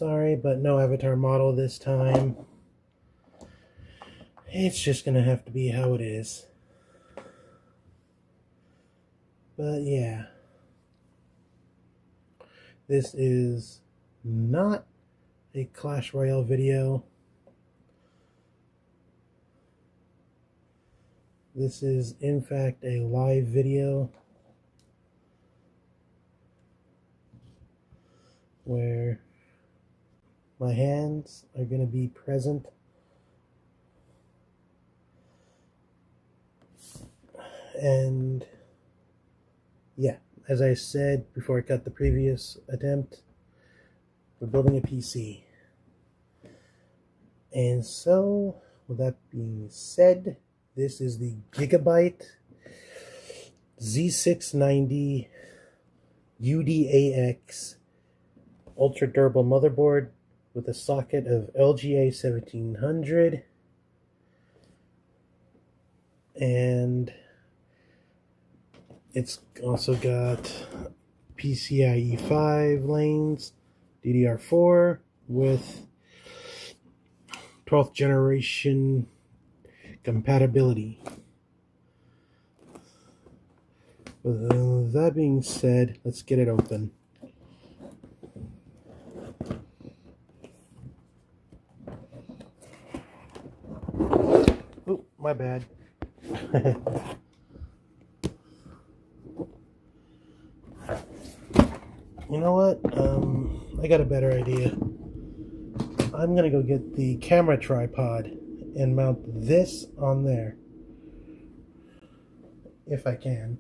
Sorry, but no avatar model this time. It's just gonna have to be how it is. But yeah. This is not a Clash Royale video. This is, in fact, a live video where my hands are going to be present. And yeah, as I said before I cut the previous attempt, we're building a PC. And so, with that being said, this is the Gigabyte Z690 UDAX ultra durable motherboard with a socket of LGA 1700, and it's also got PCIe 5 lanes, DDR4 with 12th generation compatibility. With that being said, let's get it open. Oh, my bad. You know what? I got a better idea. I'm gonna go get the camera tripod and mount this on there. If I can.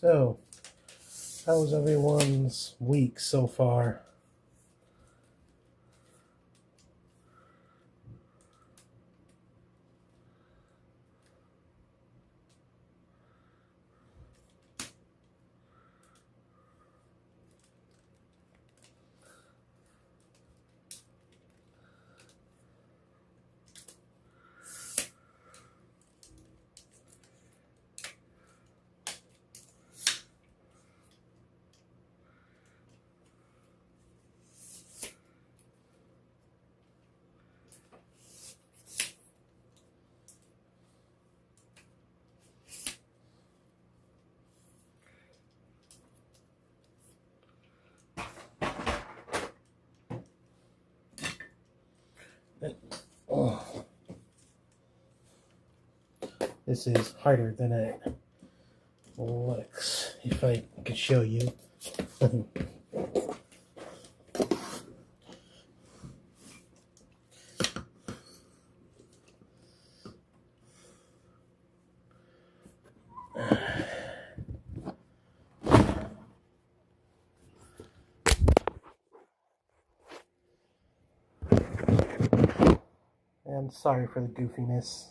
So, how's everyone's week so far? Oh. This is harder than it looks, if I could show you. And sorry for the goofiness.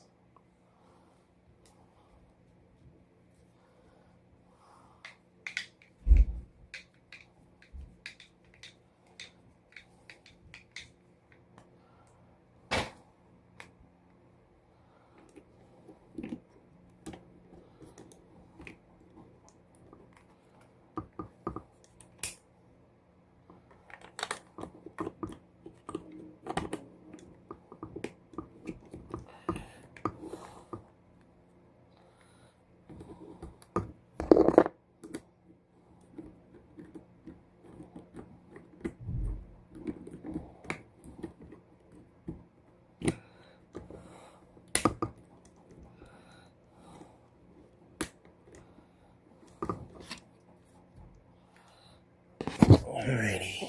Alrighty.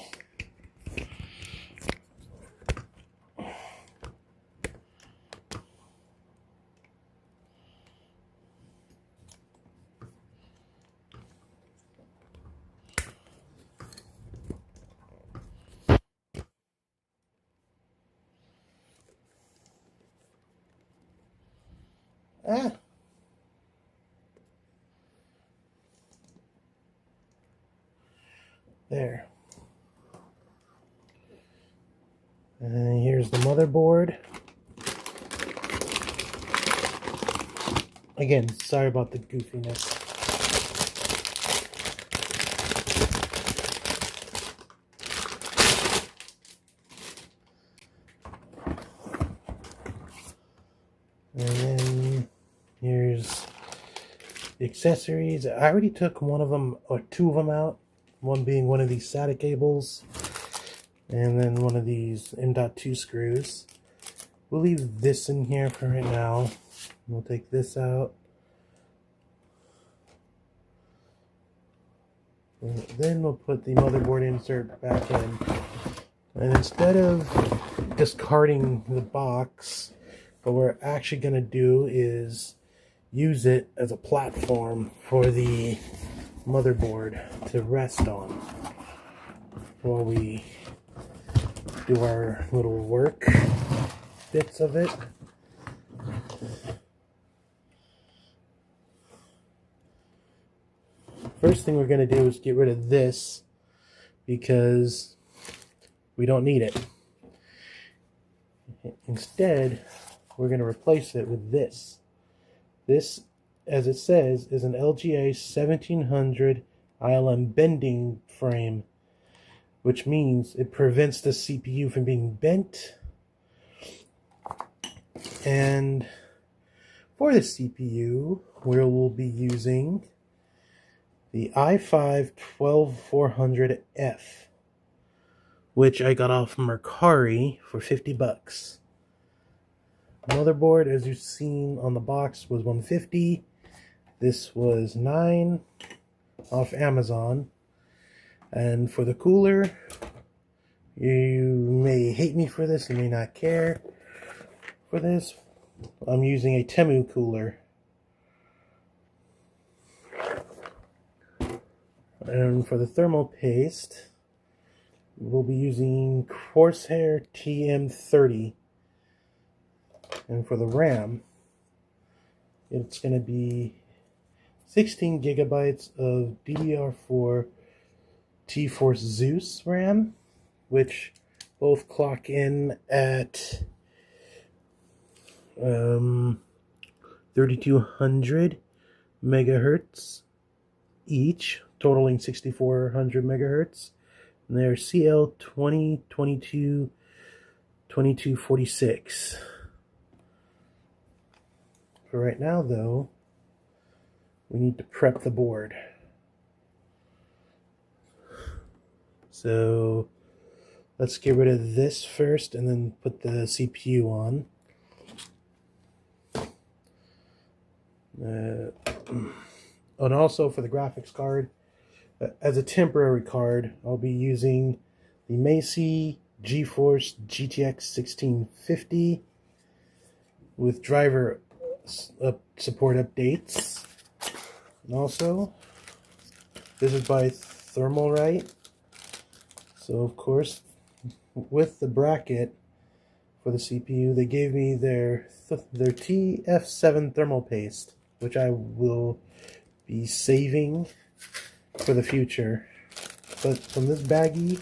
Ah. There. And here's the motherboard. Again, sorry about the goofiness. And then here's the accessories. I already took one of them, or two of them out. One being one of these SATA cables, and then one of these M.2 screws. We'll leave this in here for right now. We'll take this out. And then we'll put the motherboard insert back in. And instead of discarding the box, what we're actually going to do is use it as a platform for the motherboard to rest on while we do our little work bits of it. First thing we're going to do is get rid of this because we don't need it. Instead, we're going to replace it with this. This, as it says, is an LGA 1700 ILM bending frame, which means it prevents the CPU from being bent. And for the CPU, we will be using the i5-12400F, which I got off Mercari for 50 bucks. Motherboard, as you've seen on the box, was $150. This was $9 off Amazon. And for the cooler, you may hate me for this, you may not care for this. I'm using a Temu cooler. And for the thermal paste, we'll be using Corsair TM30. And for the RAM, it's going to be 16 gigabytes of DDR4 T-Force Zeus RAM, which both clock in at 3200 megahertz each, totaling 6400 megahertz. And they're CL2022-2246. For right now, though, we need to prep the board. So let's get rid of this first and then put the CPU on. And also for the graphics card, as a temporary card, I'll be using the Macy GeForce GTX 1650 with driver support updates. And also, this is by Thermalright. So of course, with the bracket for the CPU, they gave me their TF7 thermal paste, which I will be saving for the future. But from this baggie,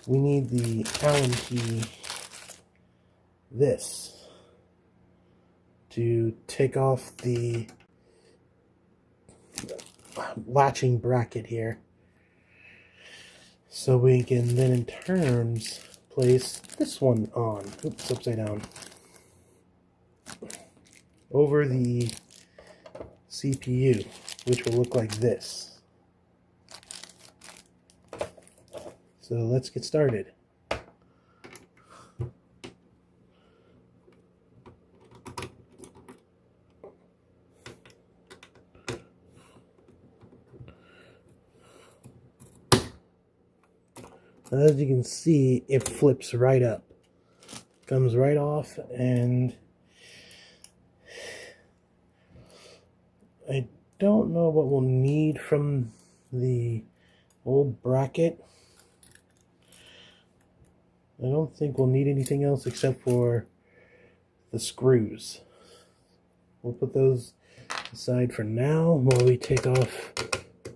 we need the Allen key, this, to take off the latching bracket here. So we can then in turns place this one on, oops, upside down, over the CPU, which will look like this. So let's get started. As you can see, it flips right up. Comes right off, and I don't know what we'll need from the old bracket. I don't think we'll need anything else except for the screws. we'll put those aside for now while we take off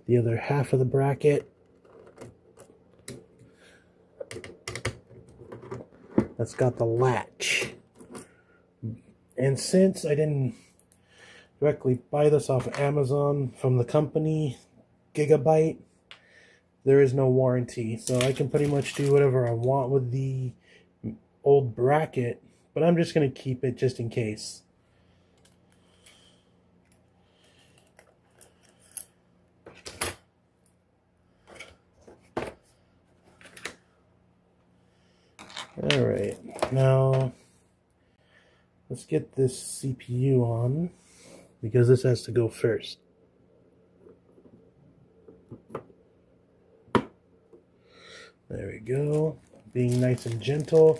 the other half of the bracket. That's got the latch. And since I didn't directly buy this off of Amazon from the company, Gigabyte, there is no warranty. So I can pretty much do whatever I want with the old bracket, but I'm just going to keep it just in case. Alright, now let's get this CPU on, because this has to go first. There we go. Being nice and gentle.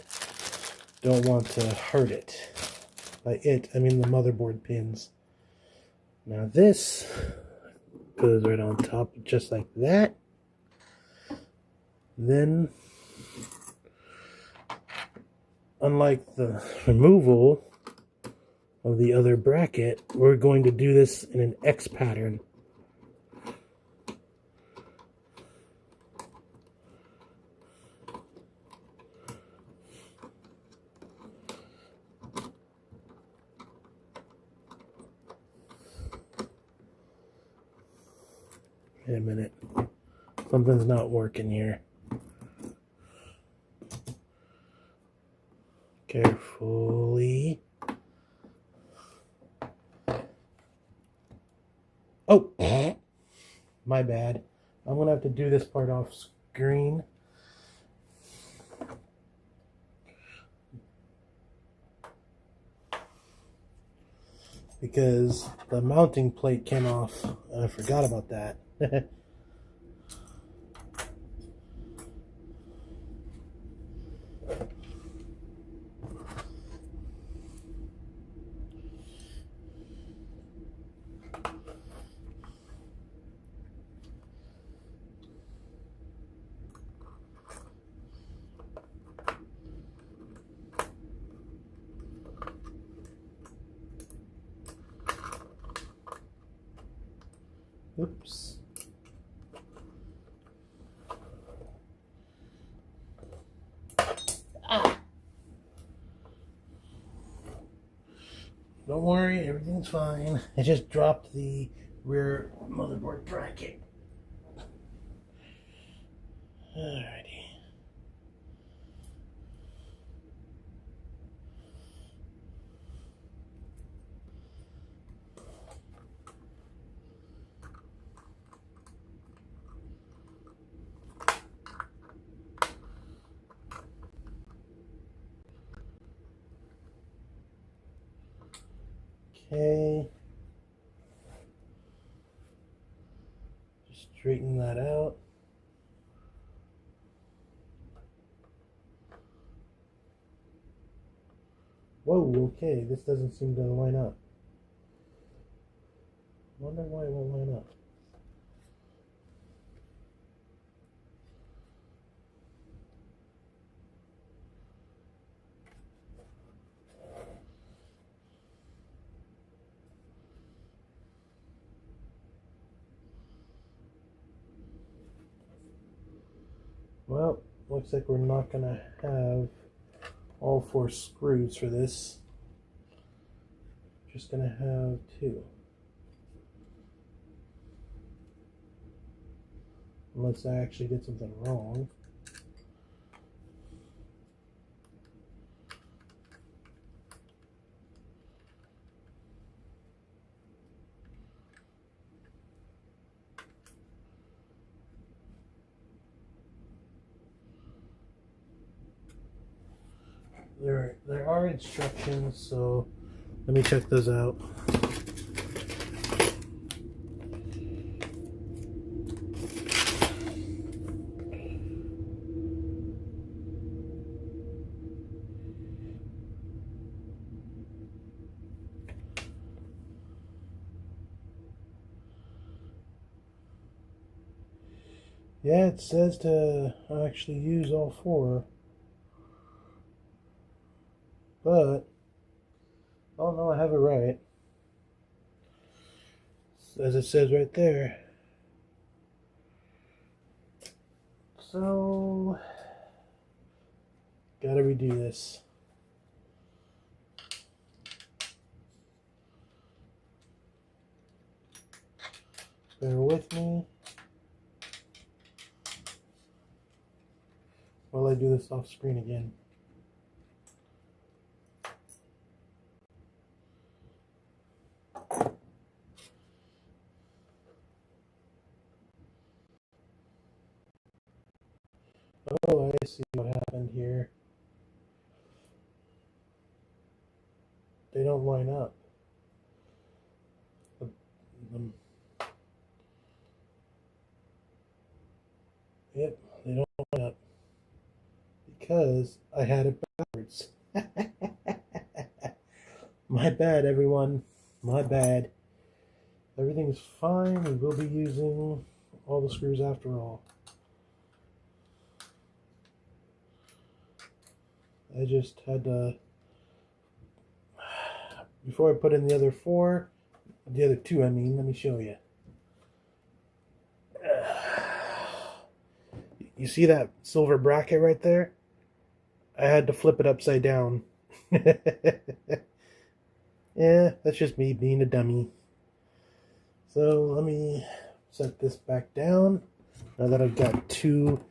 Don't want to hurt it. By it, I mean the motherboard pins. Now this goes right on top, just like that. Then, unlike the removal of the other bracket, we're going to do this in an X pattern. Wait a minute. Something's not working here. Carefully. Oh! My bad. I'm going to have to do this part off screen. Because the mounting plate came off, and I forgot about that. Oops. Ah. Don't worry, everything's fine. I just dropped the rear motherboard bracket. Alrighty. Okay. Just straighten that out. Whoa, okay, this doesn't seem to line up. Wonder why it won't line up. Well, looks like we're not going to have all 4 screws for this. Just going to have 2. Unless I actually did something wrong. There are instructions, so let me check those out. Yeah, it says to actually use all 4. But, oh no, I have it right. as it says right there. So, gotta redo this. Bear with me while I do this off screen again. Oh, I see what happened here. They don't line up. Yep, they don't line up because I had it backwards. My bad, everyone. My bad. Everything's fine. We will be using all the screws after all. I just had to, before I put in the other two, I mean, let me show you. You see that silver bracket right there? I had to flip it upside down. Yeah, that's just me being a dummy. So let me set this back down. Now that I've got two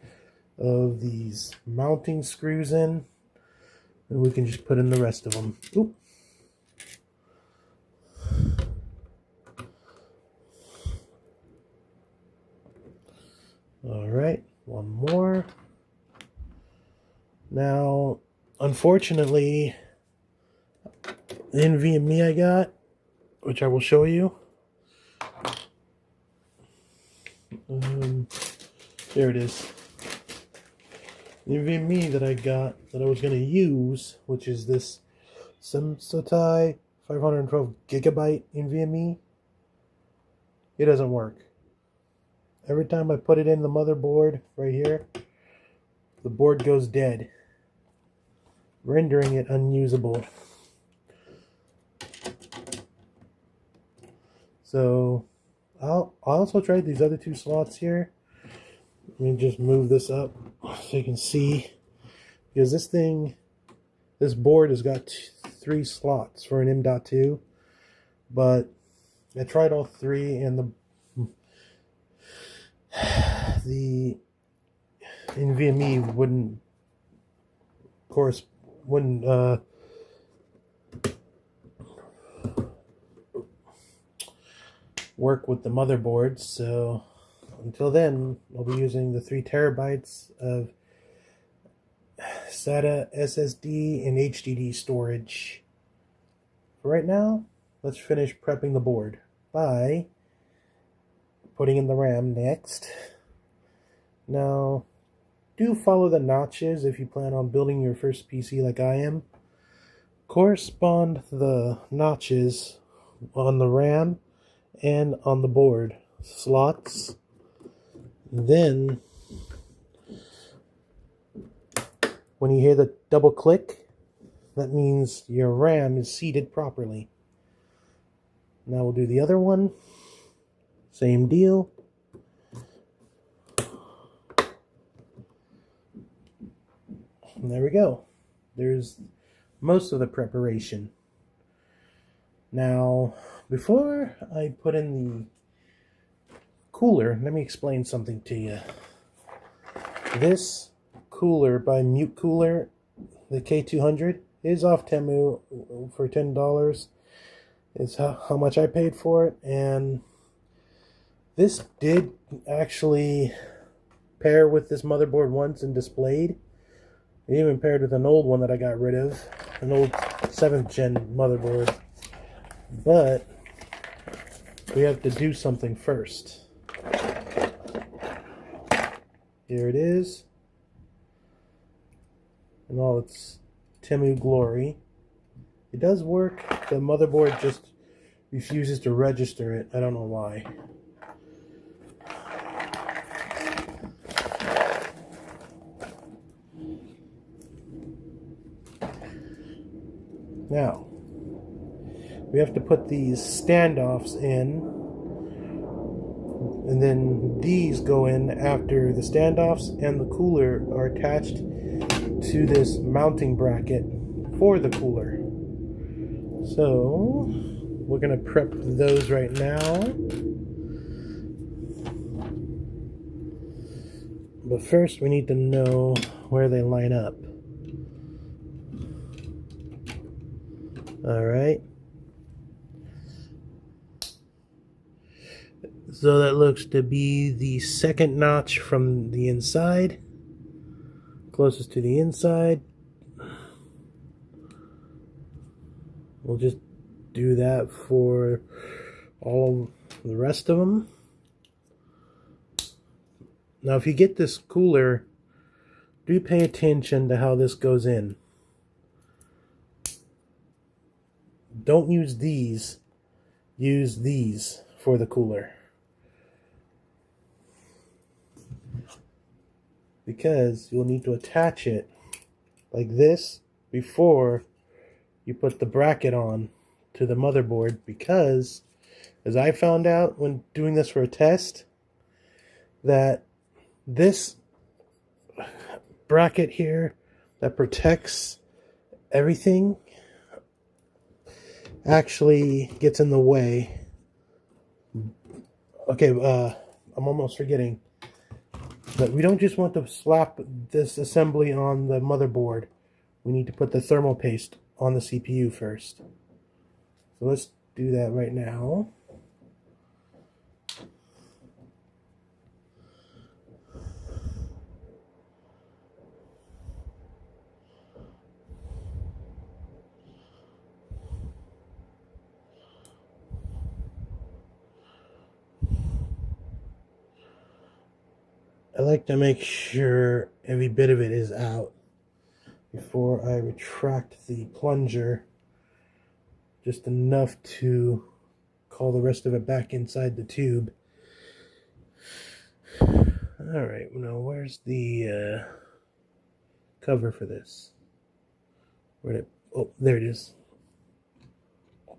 of these mounting screws in, and we can just put in the rest of them. Oop. All right, one more. Now, unfortunately, the NVMe I got, which I will show you. There it is. The NVMe that I got that I was going to use, which is this Sensotai 512 gigabyte NVMe, it doesn't work. Every time I put it in the motherboard right here, the board goes dead, rendering it unusable. So I'll also try these other two slots here. Let me just move this up so you can see, because this board has got 3 slots for an M.2, but I tried all 3, and the NVMe wouldn't work with the motherboard. So until then, I'll be using the 3 terabytes of SATA SSD and HDD storage. For right now, let's finish prepping the board by putting in the RAM next. Now, do follow the notches if you plan on building your first PC like I am. Correspond the notches on the RAM and on the board slots. Then, when you hear the double click, that means your RAM is seated properly. Now we'll do the other one. Same deal. And there we go. There's most of the preparation. Now, before I put in the cooler, let me explain something to you. This cooler by Mute Cooler, the K200, is off Temu for $10. Is how much I paid for it, and this did actually pair with this motherboard once and displayed. It even paired with an old one that I got rid of, an old 7th gen motherboard. But we have to do something first. Here it is, in all its Temu glory. It does work. The motherboard just refuses to register it. I don't know why. Now, we have to put these standoffs in And then these go in after the standoffs and the cooler are attached to this mounting bracket for the cooler. So we're going to prep those right now. But first we need to know where they line up. Alright. So that looks to be the second notch from the inside, closest to the inside. We'll just do that for all the rest of them. Now if you get this cooler, do pay attention to how this goes in. Don't use these for the cooler. Because you'll need to attach it like this before you put the bracket on to the motherboard, because as I found out when doing this for a test, that this bracket here that protects everything actually gets in the way. Okay, I'm almost forgetting. But we don't just want to slap this assembly on the motherboard. We need to put the thermal paste on the CPU first. So let's do that right now. I like to make sure every bit of it is out before I retract the plunger, just enough to call the rest of it back inside the tube. Alright, now where's the cover for this? Where'd it, oh, there it is.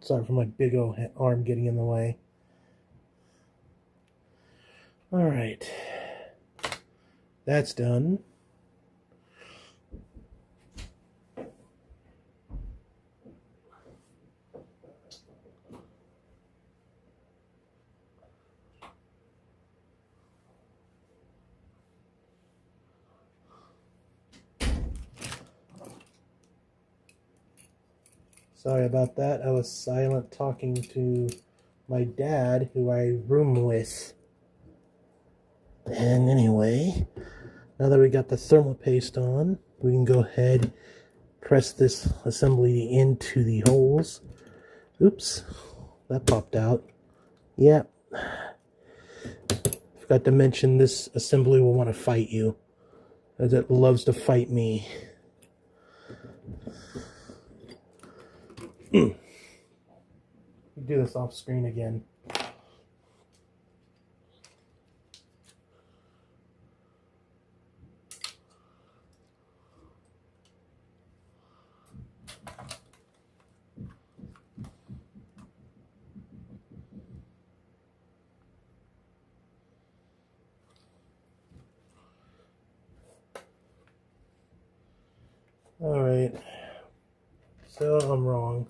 Sorry for my big old arm getting in the way. Alright. That's done. Sorry about that. I was silent talking to my dad, who I room with. And anyway, now that we got the thermal paste on, we can go ahead, press this assembly into the holes. Oops, that popped out. Yep. Forgot to mention, this assembly will want to fight you, as it loves to fight me. Do this off screen again. Alright, so I'm wrong.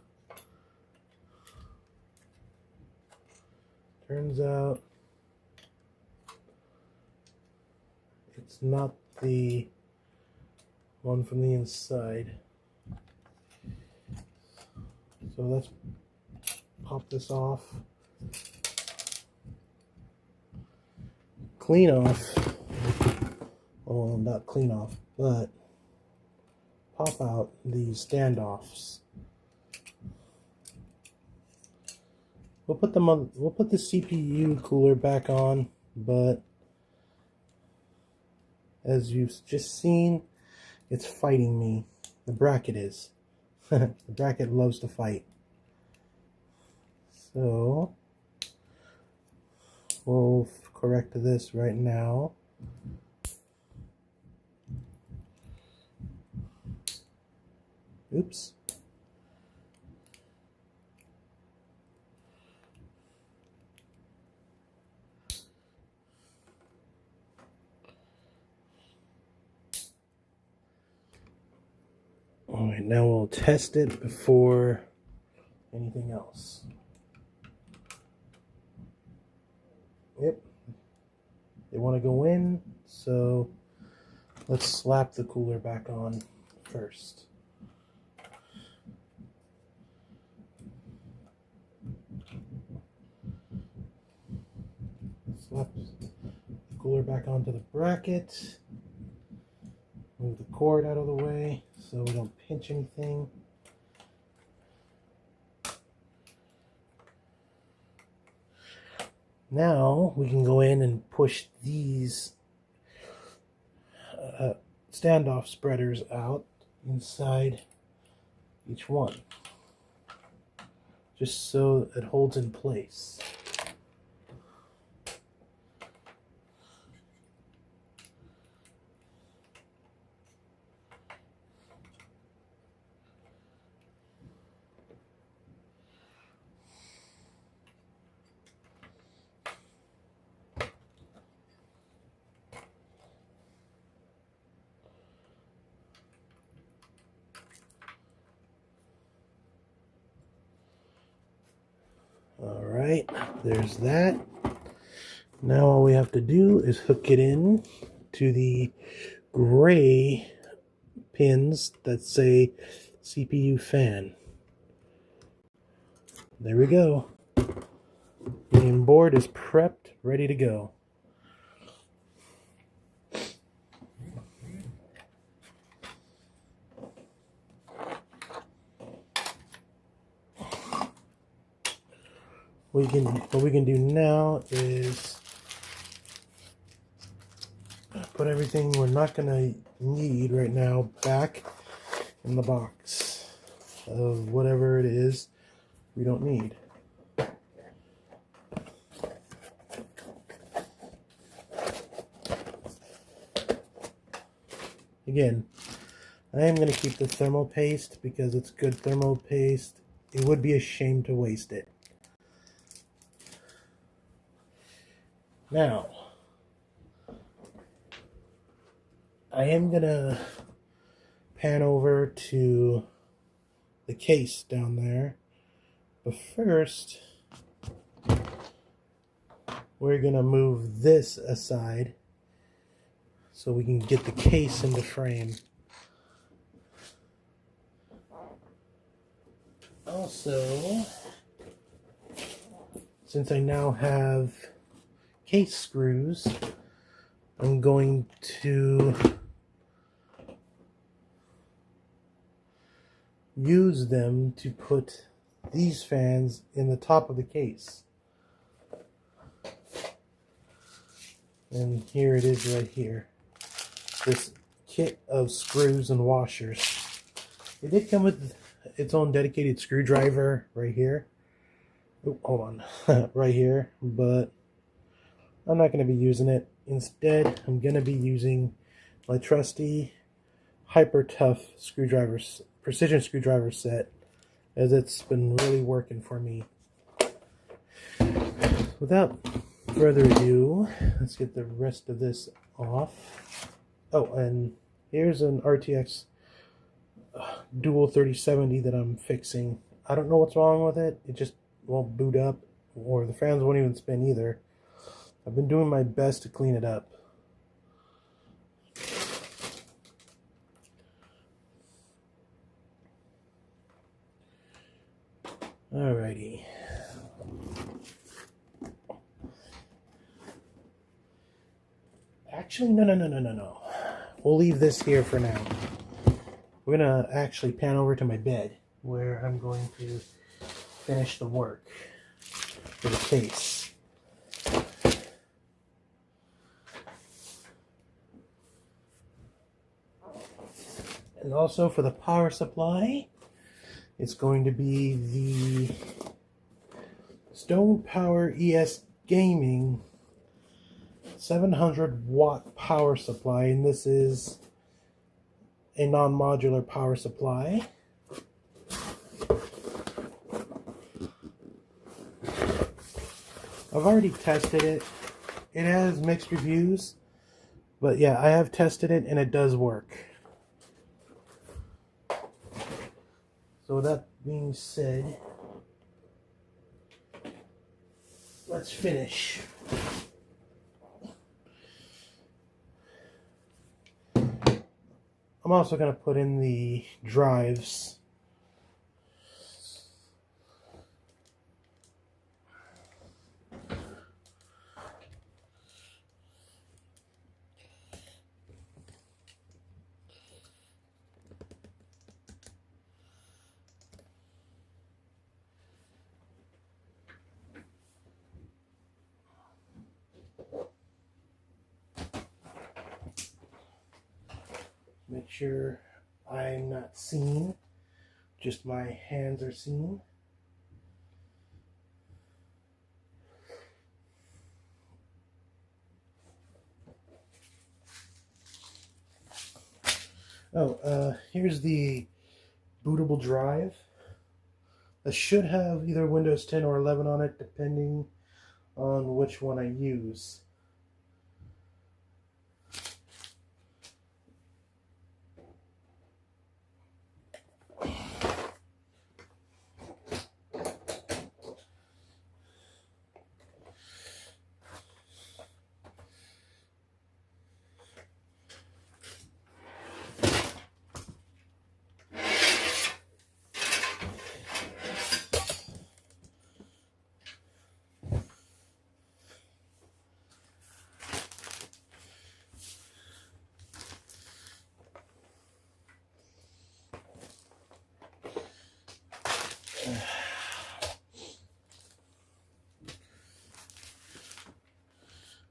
Turns out it's not the one from the inside. So let's pop this off. Clean off. Well, not clean off, but pop out these standoffs. We'll put the CPU cooler back on, but as you've just seen, it's fighting me. The bracket is. The bracket loves to fight. So we'll correct this right now. Oops. Alright, now we'll test it before anything else. Yep, they want to go in, so let's slap the cooler back on first. Slap the cooler back onto the bracket. Move the cord out of the way so we don't pinch anything. Now we can go in and push these standoff spreaders out inside each one, just so it holds in place. Alright, there's that. Now all we have to do is hook it in to the gray pins that say CPU fan. There we go. Main board is prepped, ready to go. What we can do now is put everything we're not going to need right now back in the box of whatever it is we don't need. Again, I am going to keep the thermal paste because it's good thermal paste. It would be a shame to waste it. Now, I am going to pan over to the case down there, but first, we're going to move this aside so we can get the case into frame. Also, since I now have case screws, I'm going to use them to put these fans in the top of the case. And here it is right here. This kit of screws and washers. It did come with its own dedicated screwdriver right here. Oh, hold on. Right here. But I'm not going to be using it. Instead, I'm going to be using my trusty Hyper Tough screwdrivers, precision screwdriver set, as it's been really working for me. Without further ado, let's get the rest of this off. Oh, and here's an RTX Dual 3070 that I'm fixing. I don't know what's wrong with it. It just won't boot up, or the fans won't even spin either. I've been doing my best to clean it up. Alrighty. Actually, no. We'll leave this here for now. We're going to actually pan over to my bed, where I'm going to finish the work for the case. And also for the power supply, it's going to be the Stone Power ES Gaming 700 watt power supply, and this is a non-modular power supply. I've already tested it. It has mixed reviews, but yeah, I have tested it and it does work. with that being said, let's finish. I'm also going to put in the drives. Make sure I'm not seen, just my hands are seen. Here's the bootable drive. This should have either Windows 10 or 11 on it, depending on which one I use.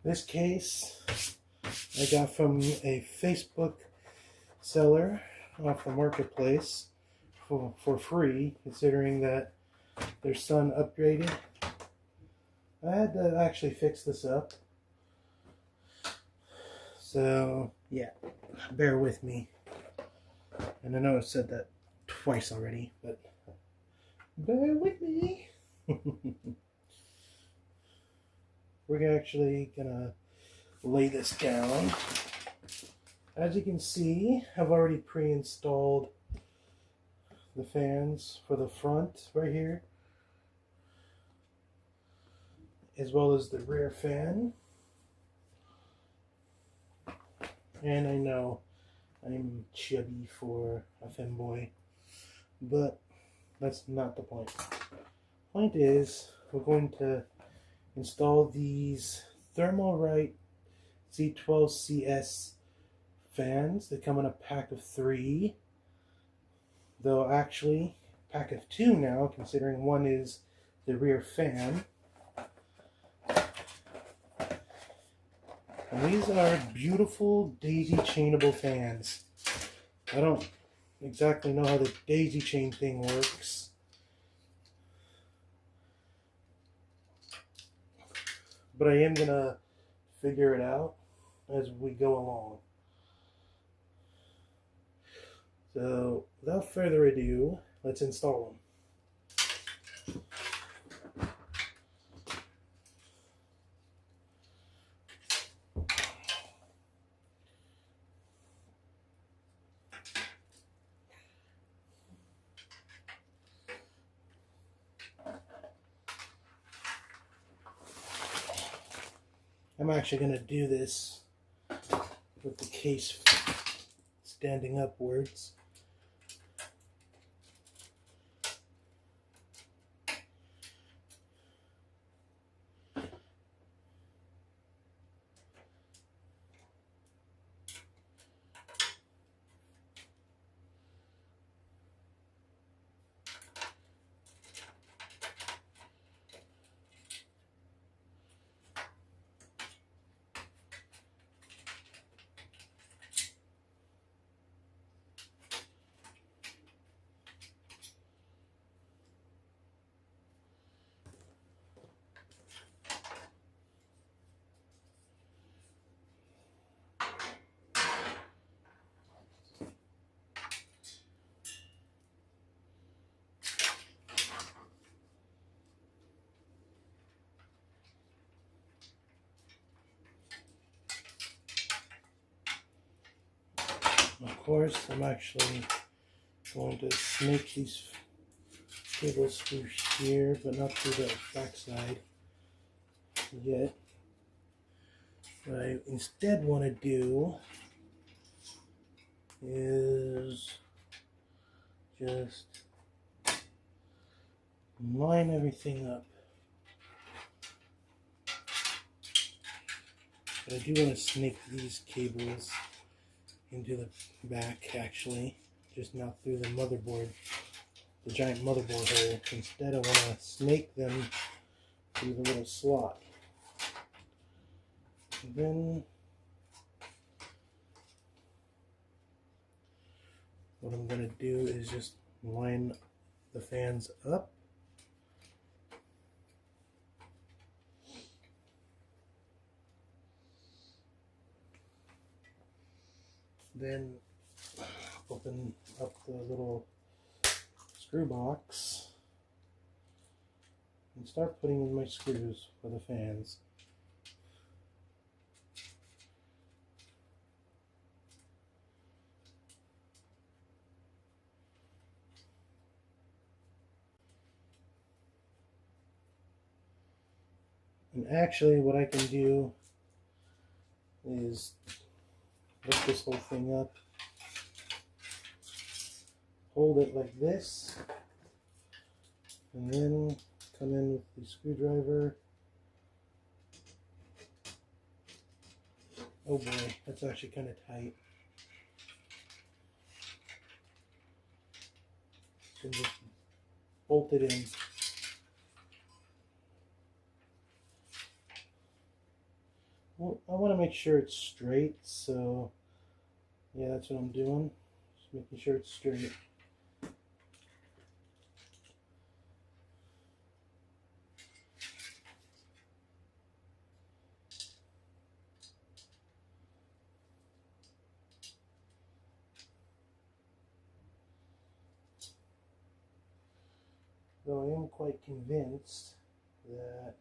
This case I got from a Facebook seller off the marketplace for free, considering that their son upgraded. I had to actually fix this up. So, yeah, bear with me. And I know I've said that twice already, but bear with me. We're actually gonna lay this down. As you can see, I've already pre-installed the fans for the front right here, as well as the rear fan. And I know I'm chubby for a femboy, but that's not the point. Point is, we're going to install these Thermalright Z12CS fans. They come in a pack of 3, though actually pack of 2 now, considering one is the rear fan. And these are beautiful daisy chainable fans. I don't exactly know how the daisy chain thing works, but I am gonna figure it out as we go along. So, without further ado, let's install them. I'm actually going to do this with the case standing upwards. Of course, I'm actually going to snake these cables through here, but not through the backside yet. What I instead want to do is just line everything up. But I do want to snake these cables into the back, actually, just not through the motherboard, the giant motherboard hole. Instead, I want to snake them through the little slot. And then what I'm going to do is just line the fans up. Then open up the little screw box and start putting in my screws for the fans. And actually what I can do is lift this whole thing up, hold it like this, and then come in with the screwdriver. Oh boy, that's actually kind of tight. And just bolt it in. Well, I want to make sure it's straight, so yeah, that's what I'm doing. Just making sure it's straight. Though I am quite convinced that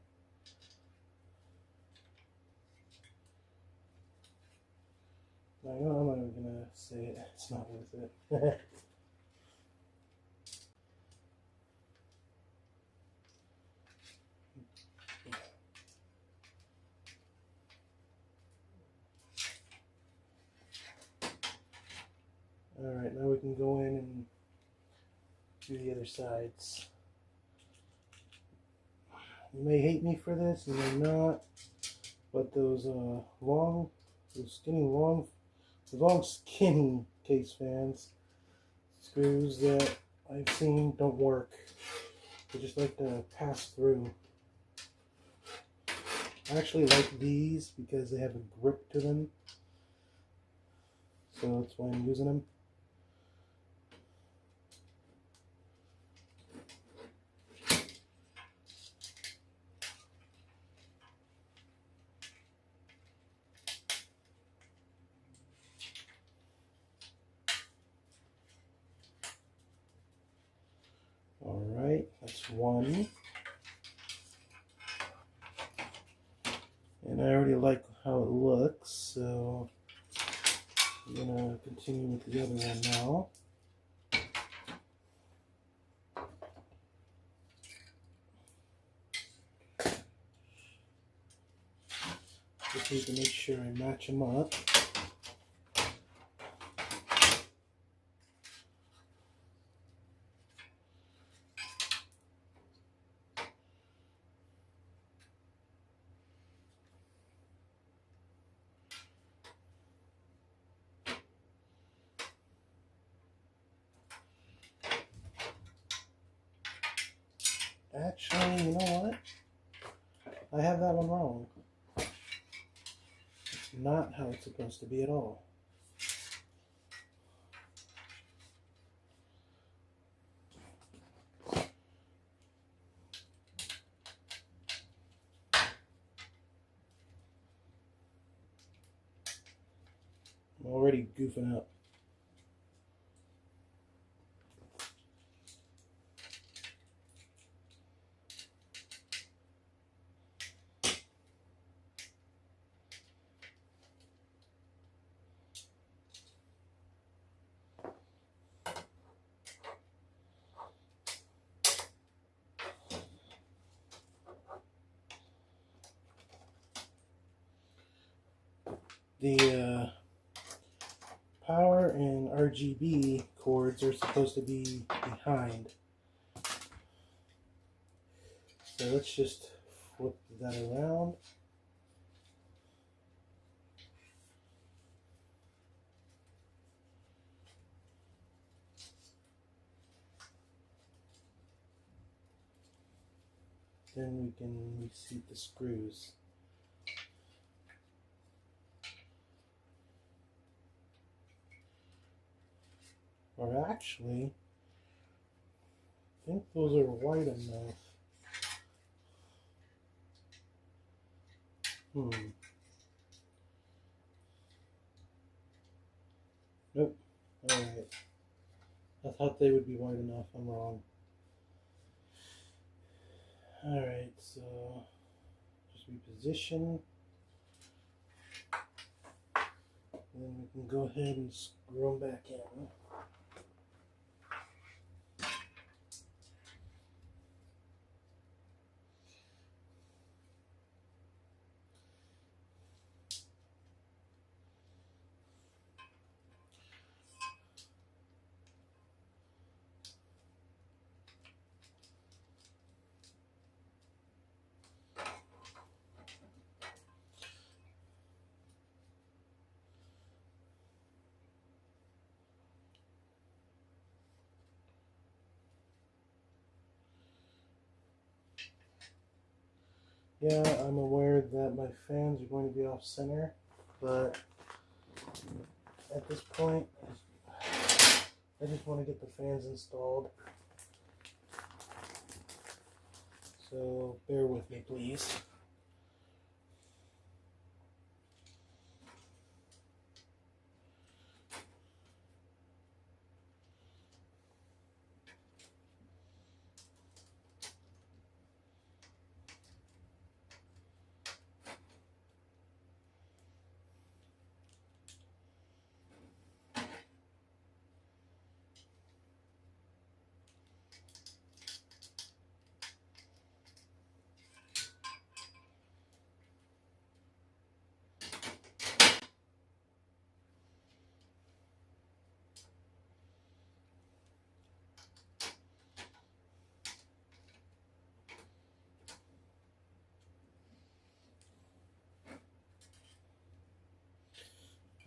I'm not even gonna say it. It's not worth it. Alright, now we can go in and do the other sides. You may hate me for this, you may not, but those long skinny case fans screws that I've seen don't work. They just like to pass through. I actually like these because they have a grip to them, so that's why I'm using them. Alright, that's one. And I already like how it looks, so I'm going to continue with the other one now. Just need to make sure I match them up. Actually, you know what? I have that one wrong. It's not how it's supposed to be at all. I'm already goofing up. the power and RGB cords are supposed to be behind. So let's just flip that around. Then we can reseat the screws. Or actually, I think those are wide enough. Nope. Alright. I thought they would be wide enough. I'm wrong. Alright, so just reposition. And then we can go ahead and screw them back in. Yeah, I'm aware that my fans are going to be off center, but at this point, I just want to get the fans installed. So bear with me, please.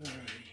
Alrighty.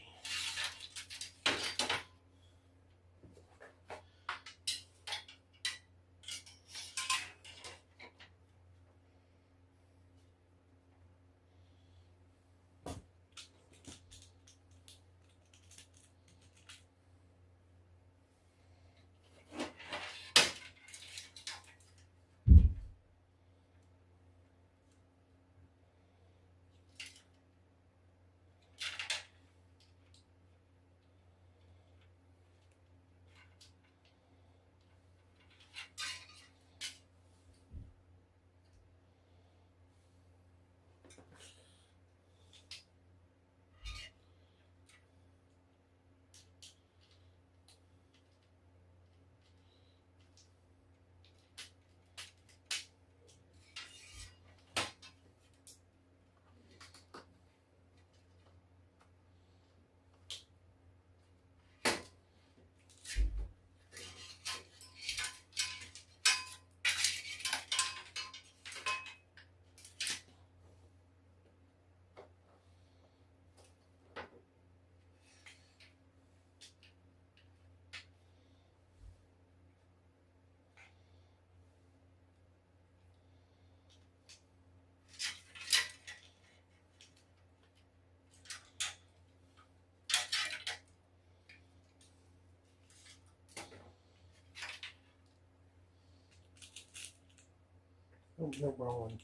Oh, no, wrong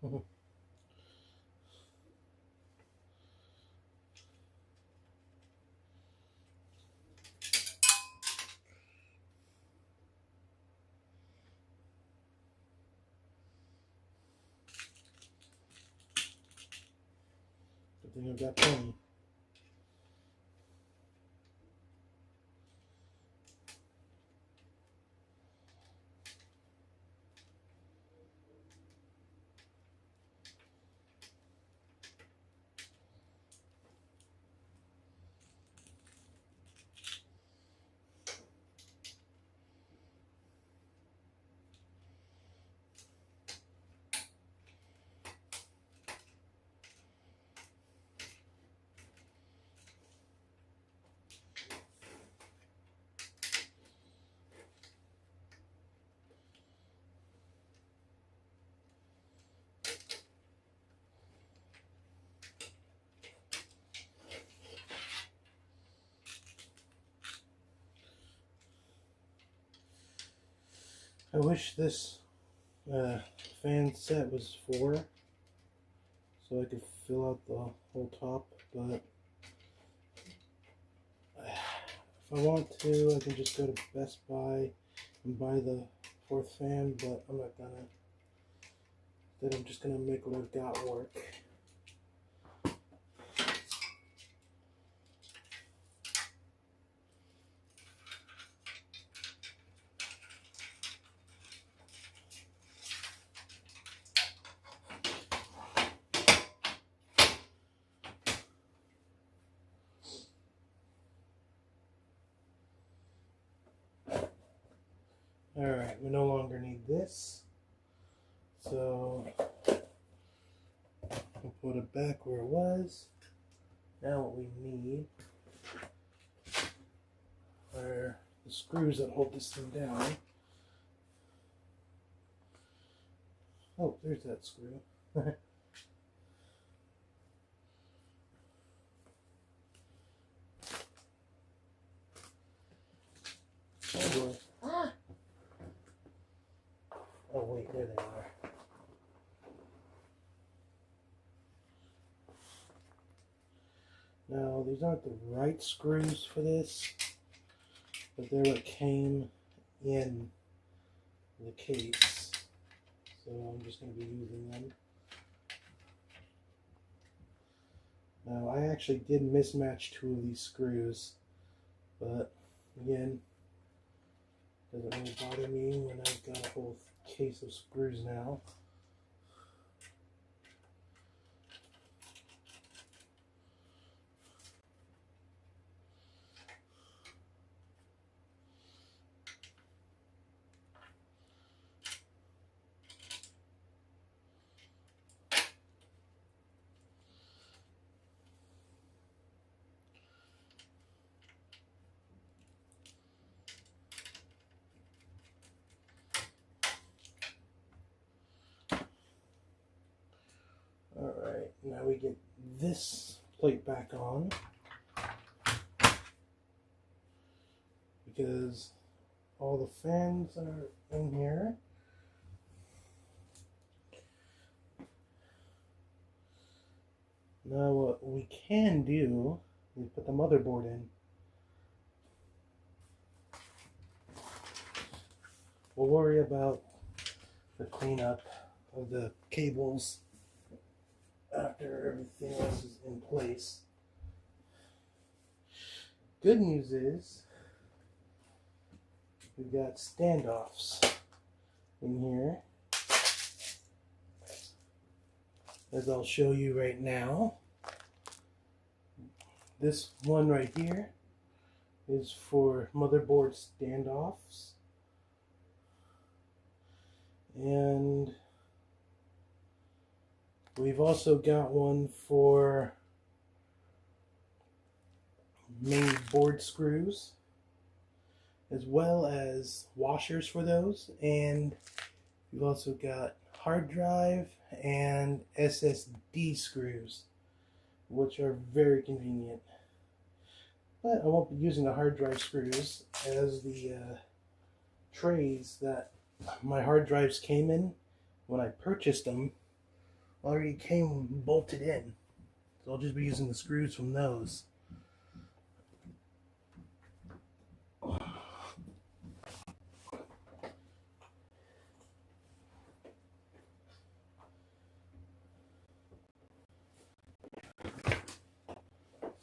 one. Good thing I've got plenty. I wish this fan set was 4, so I could fill out the whole top, but if I want to, I can just go to Best Buy and buy the 4th fan, but I'm not gonna. Instead, I'm just gonna make what I've got work. Alright, we no longer need this, so we'll put it back where it was. Now what we need are the screws that hold this thing down. Oh, there's that screw. Oh boy. Ah! Oh wait, there they are. Now, these aren't the right screws for this, but they're what came in the case. So I'm just going to be using them. Now, I actually did mismatch 2 of these screws, but again, doesn't really bother me when I've got a whole case of screws now. Alright, now we get this plate back on, because all the fans are in here. Now what we can do is put the motherboard in. We'll worry about the cleanup of the cables after everything else is in place. Good news is we've got standoffs in here, as I'll show you right now. This one right here is for motherboard standoffs, and we've also got one for main board screws, as well as washers for those, and we've also got hard drive and SSD screws, which are very convenient. But I won't be using the hard drive screws, as the trays that my hard drives came in when I purchased them already came bolted in. So I'll just be using the screws from those.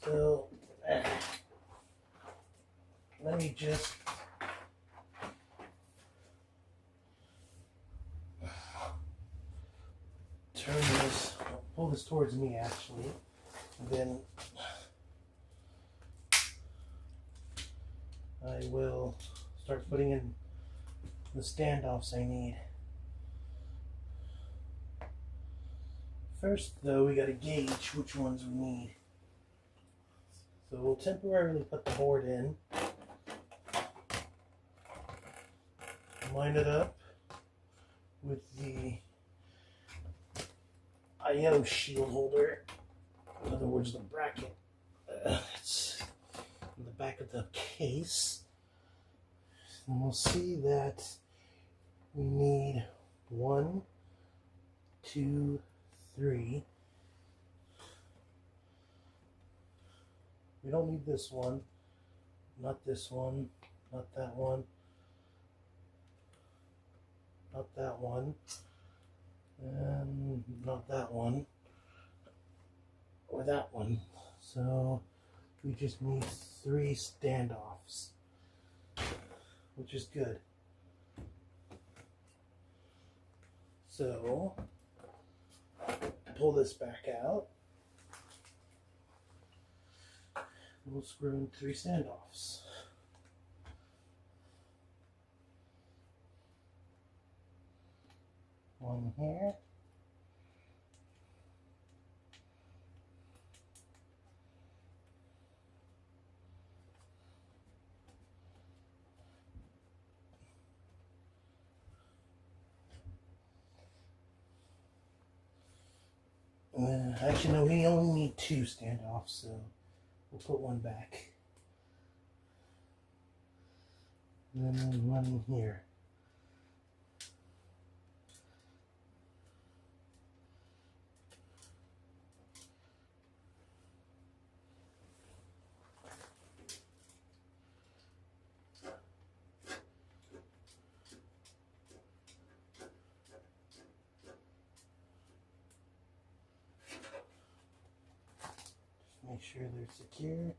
So let me just turn this, pull this towards me actually, and then I will start putting in the standoffs I need. First though, we gotta gauge which ones we need. So we'll temporarily put the board in, line it up with the I/O shield holder, in other words the bracket. It's in the back of the case, and we'll see that We need 1, 2, 3. We don't need this one, not this one, not that one, not that one, and not that one, or that one. So we just need 3 standoffs, which is good. So pull this back out. We'll screw in 3 standoffs. One here. Actually, no, we only need 2 standoffs, so we'll put one back. And then one here. Make sure they're secure.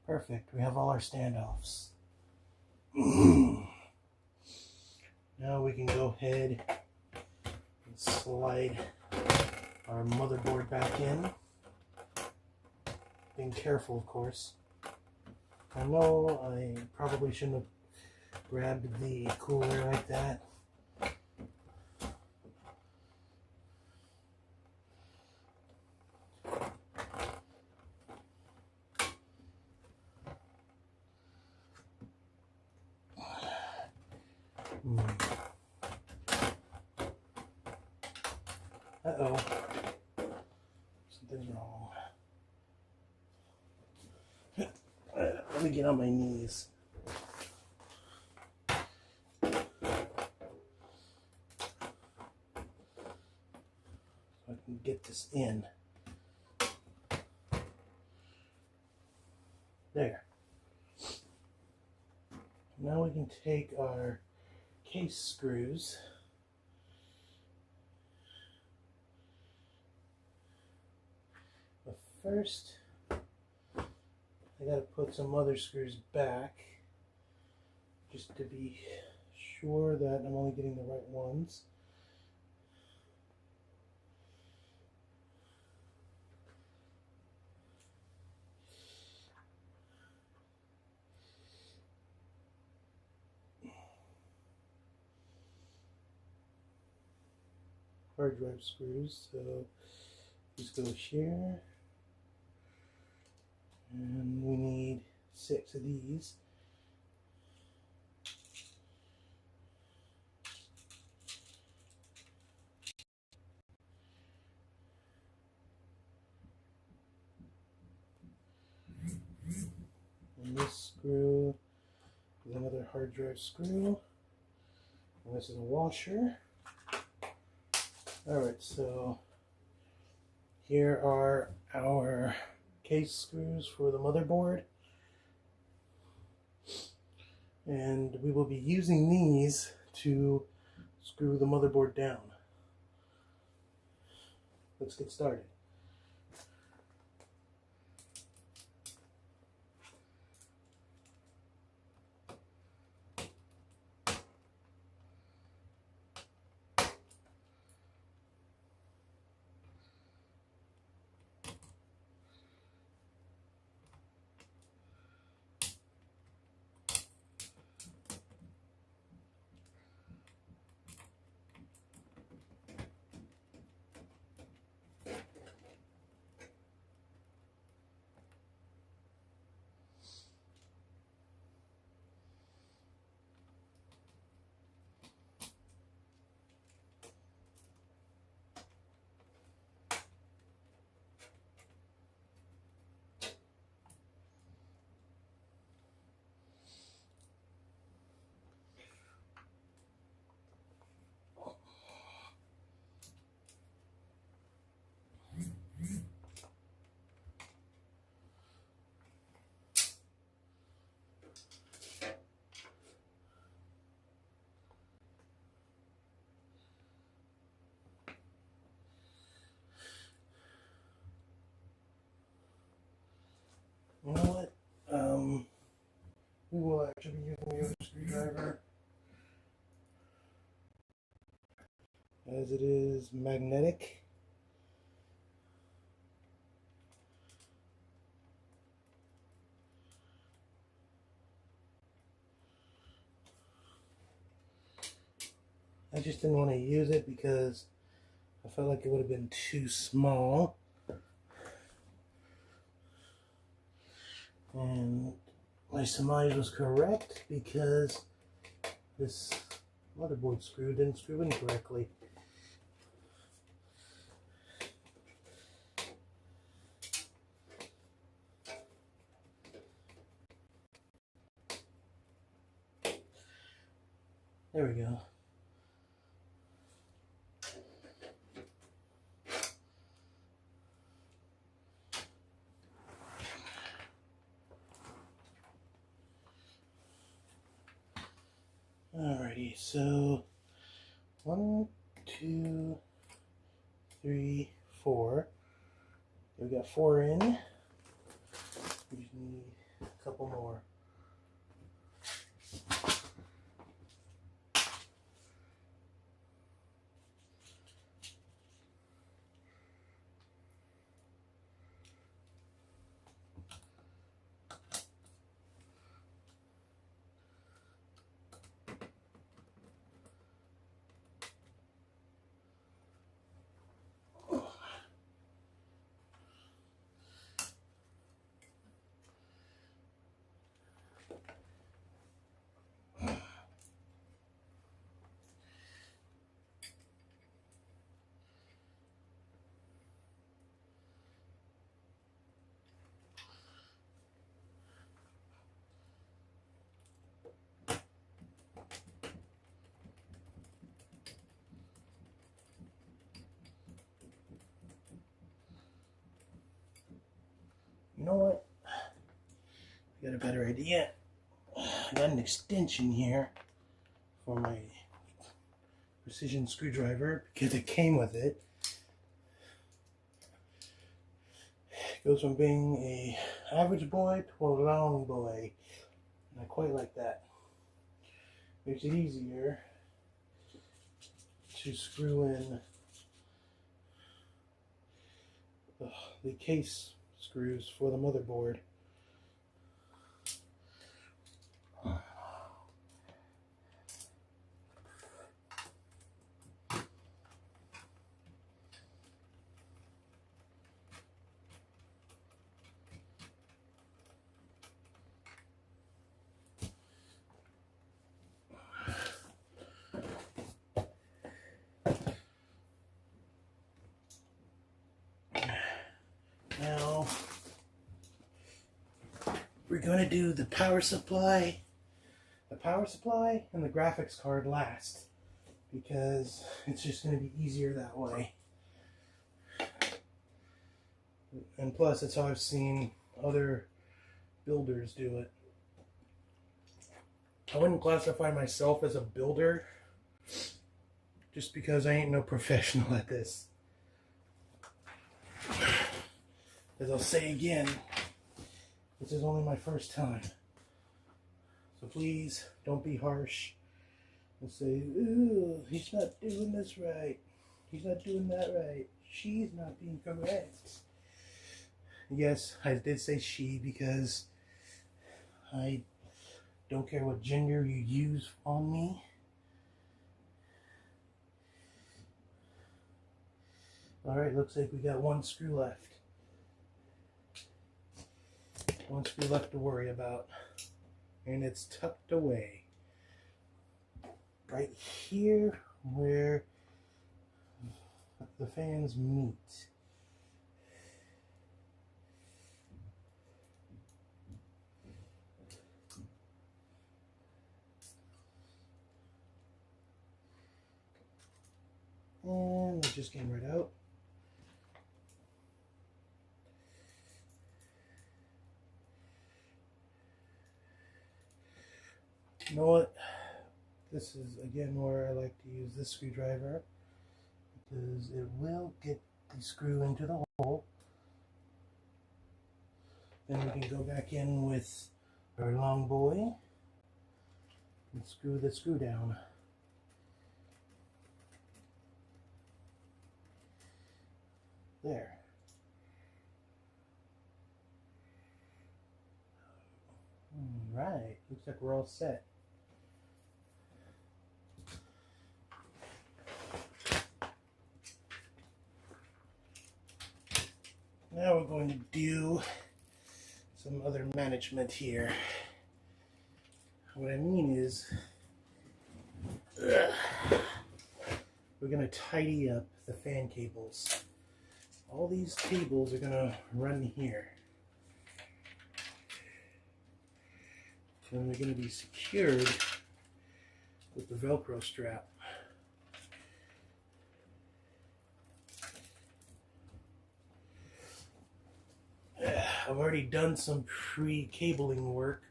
Perfect. We have all our standoffs. Now we can go ahead and slide our motherboard back in. Being careful, of course. I know I probably shouldn't have grabbed the cooler like that. Uh-oh. Something's wrong. Let me get on my knees. So I can get this in. There. Now we can take our case screws. But first, I gotta put some other screws back just to be sure that I'm only getting the right ones. Hard drive screws, so this goes here, and we need 6 of these. And this screw is another hard drive screw, and this is a washer. Alright, so here are our case screws for the motherboard, and we will be using these to screw the motherboard down. Let's get started. as it is magnetic. I just didn't want to use it because I felt like it would have been too small. And my surmise was correct because this motherboard screw didn't screw in correctly. There we go. Alrighty, so 1, 2, 3, 4. We got 4 in. We just need a couple more. You know what? I got a better idea. I got an extension here for my precision screwdriver because it came with it. It goes from being a average boy to a long boy. And I quite like that. Makes it easier to screw in the case screws for the motherboard. Now we're going to do the power supply and the graphics card last because it's just going to be easier that way. And plus, it's how I've seen other builders do it. I wouldn't classify myself as a builder just because I ain't no professional at this. As I'll say again, this is only my first time. So please don't be harsh and say, ooh, he's not doing this right. He's not doing that right. She's not being correct. Yes, I did say she because I don't care what gender you use on me. Alright, looks like we got one screw left. One screw left to worry about. And it's tucked away. Right here where the fans meet. And it just came right out. You know what? This is again where I like to use this screwdriver because it will get the screw into the hole. Then we can go back in with our long boy and screw the screw down. there. All right, looks like we're all set. Now we're going to do some other management here. What I mean is, we're going to tidy up the fan cables. All these cables are going to run here. And they're going to be secured with the Velcro strap. I've already done some pre-cabling work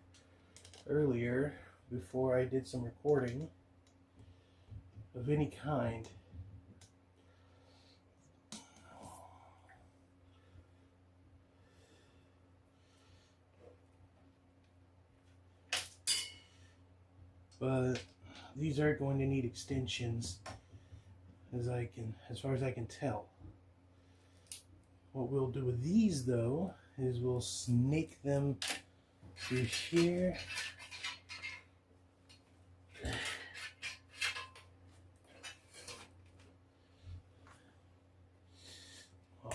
earlier before I did some recording of any kind. But these are going to need extensions as far as I can tell. What we'll do with these though is we'll snake them through here.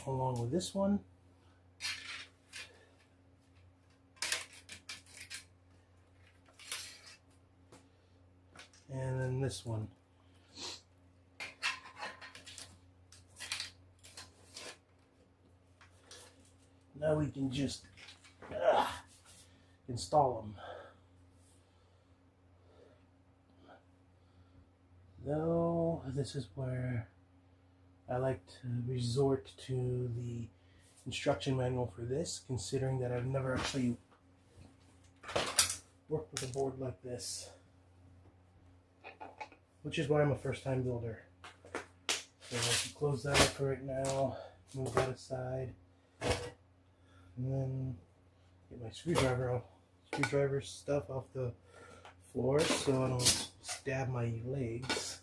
Along with this one. And then this one. Now we can just install them. Though this is where I like to resort to the instruction manual for this, considering that I've never actually worked with a board like this, which is why I'm a first-time builder. So I can close that up for right now, move that aside, and then get my screwdriver stuff off the floor so I don't stab my legs.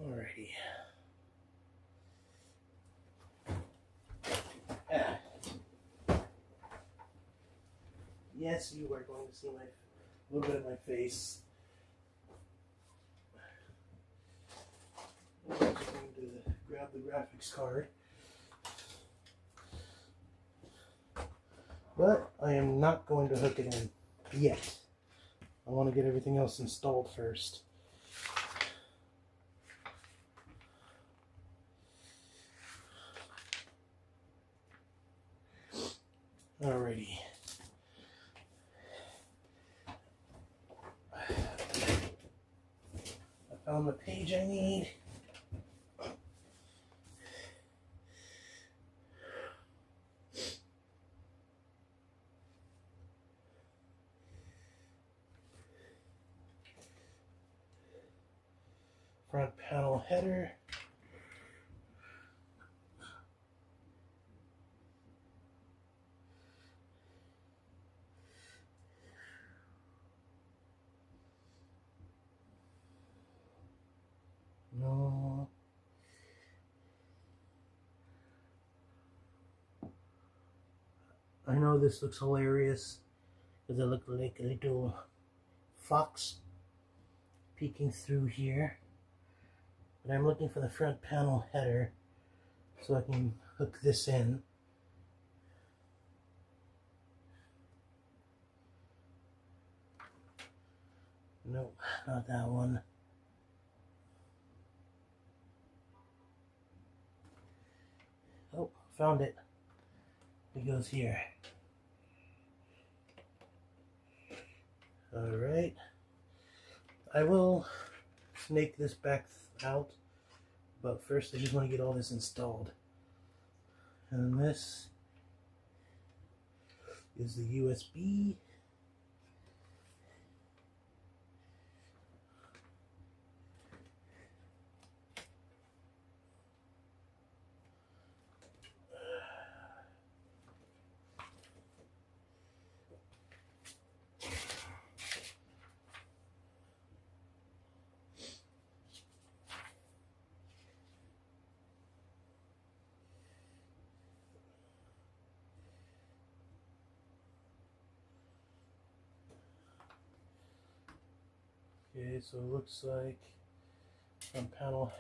Alrighty. Yes, you are going to see a little bit of my face. I'm just going to grab the graphics card. But I am not going to hook it in yet. I want to get everything else installed first. Alrighty. I found the page I need. Front panel header. No. I know this looks hilarious because it looks like a little fox peeking through here. But I'm looking for the front panel header so I can hook this in. Nope, not that one. Oh, found it. It goes here. Alright. I will snake this back out, but first I just want to get all this installed. And this is the USB. Okay, so it looks like front panel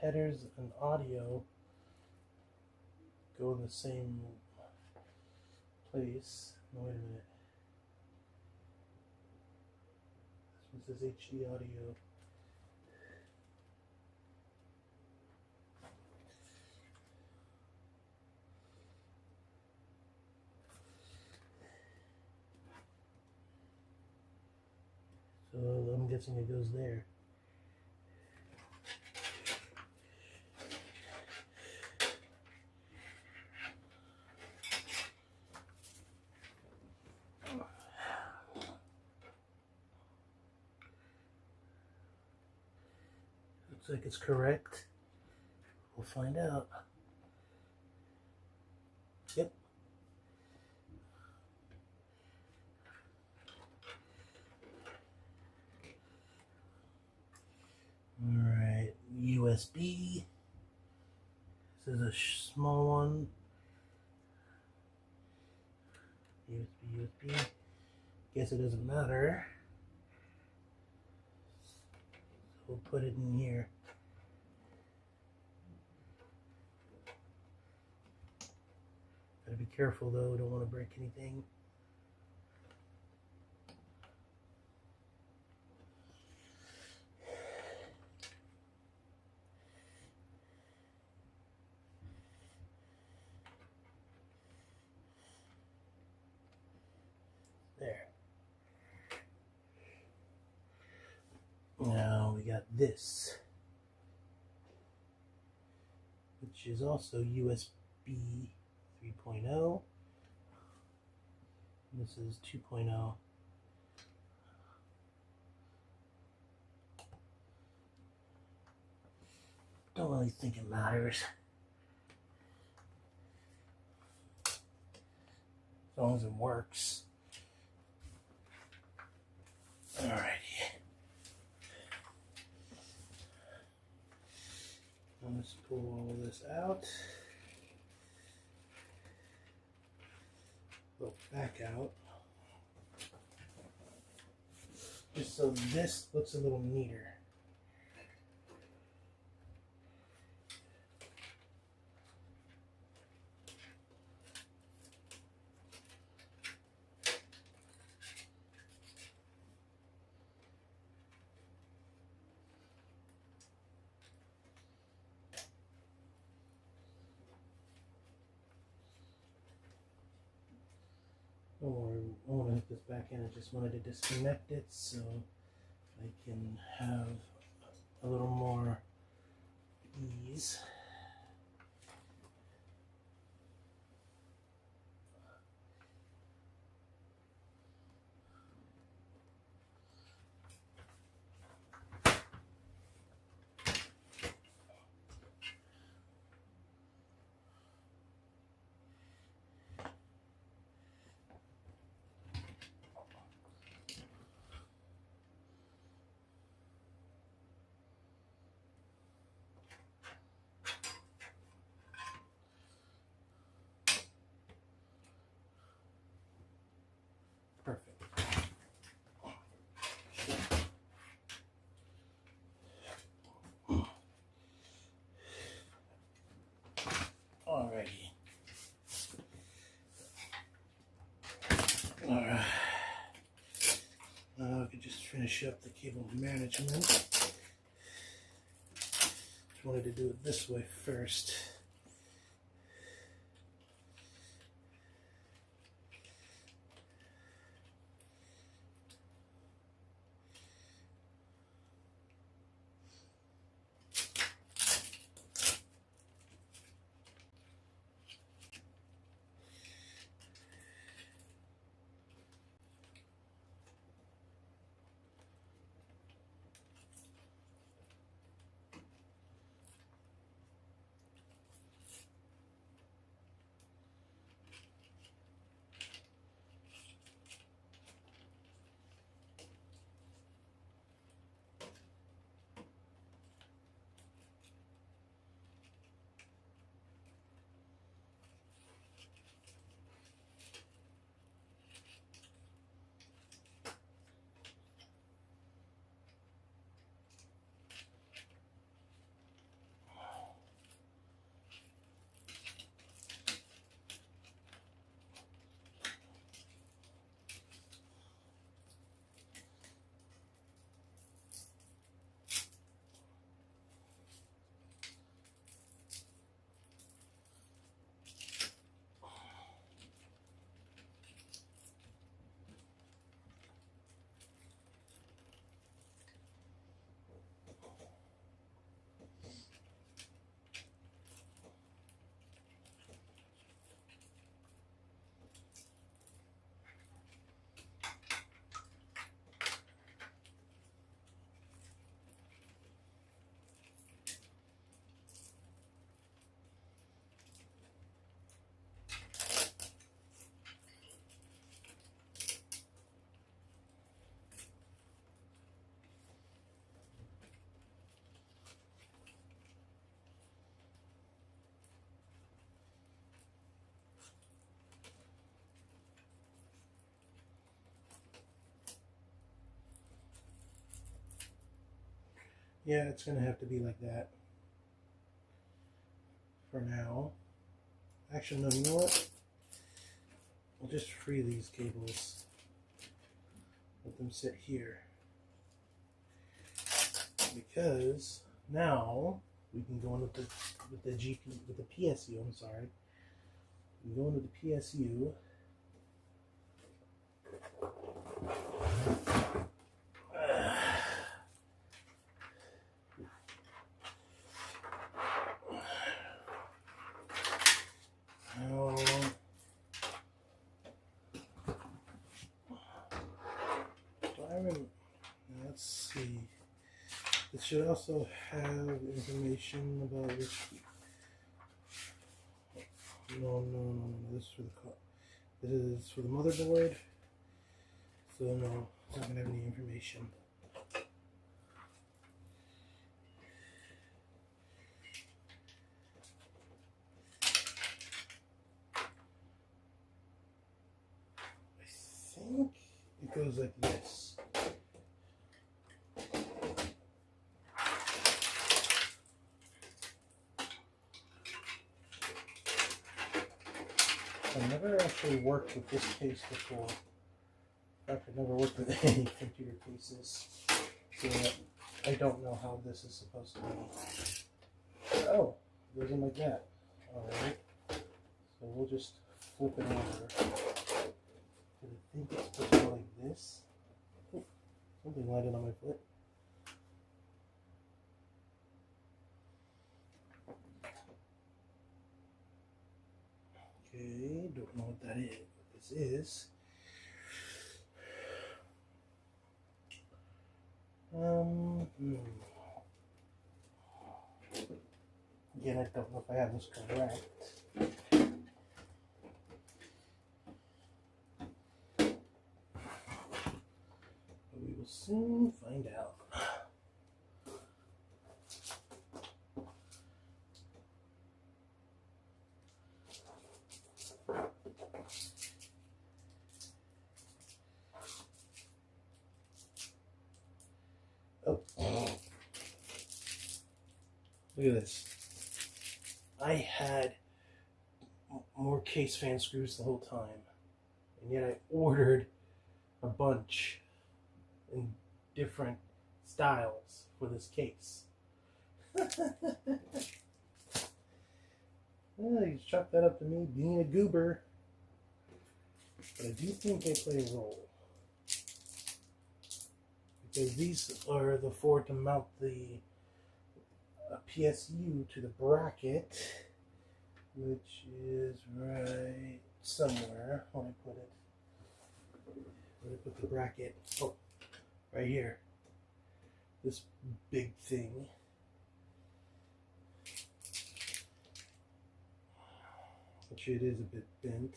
headers and audio go in the same place. No, wait a minute. This one says HD audio. So I'm guessing it goes there. Looks like it's correct. We'll find out. Yep. Alright, USB. This is a small one. USB. Guess it doesn't matter. So we'll put it in here. Gotta be careful though, don't want to break anything. There. Now we got this, which is also USB 3.0. This is 2.0. Don't really think it matters. As long as it works. Alrighty. Let's pull all this out. Go back out. Just so this looks a little neater. Or I want to hook this back in. I just wanted to disconnect it so I can have a little more ease. Perfect. Alrighty. Alright. Now I could just finish up the cable management. Just wanted to do it this way first. Yeah, it's going to have to be like that for now. Actually, no, you know what? We'll just free these cables. Let them sit here. Because now we can go in with the PSU, I'm sorry. We can go into the PSU. Let's see. It should also have information about which. No. This is for the this is for the motherboard. So no, it's not gonna have any information. I think it goes like this. I've never actually worked with this case before. In fact, I've never worked with any computer cases, so I don't know how this is supposed to be. Oh, it goes in like that. Alright, so we'll just flip it over. I think it's supposed to go like this. Oh, something landed on my foot. Okay, don't know what that is. What this is. Again, I don't know if I have this correct. But we will soon find out. Oh. Look at this. I had more case fan screws the whole time, and yet I ordered a bunch in different styles for this case. Well, you chalk that up to me being a goober, but I do think they play a role. Because these are the four to mount the PSU to the bracket, which is right somewhere. When I put it, where I put the bracket? Oh, right here. This big thing. Which it is a bit bent.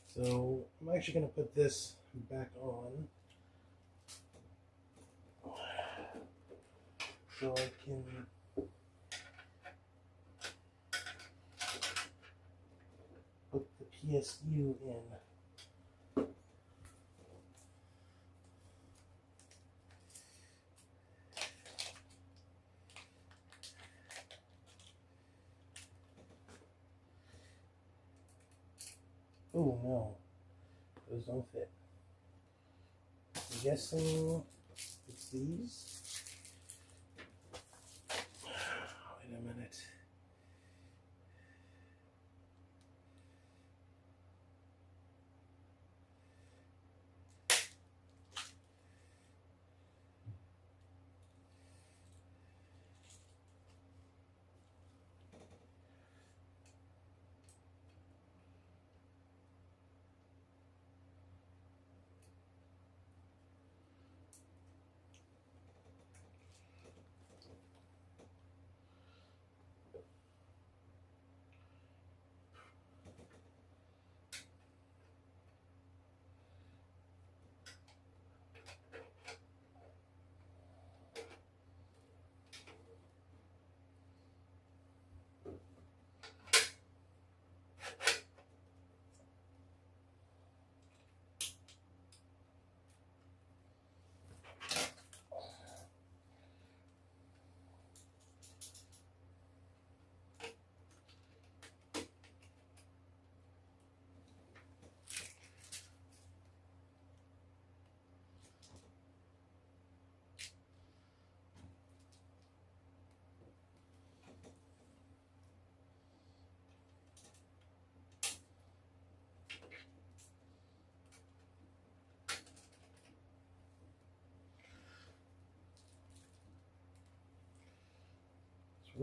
So I'm actually going to put this back on. So I can put the PSU in. Oh no, those don't fit. I'm guessing it's these. Wait a minute.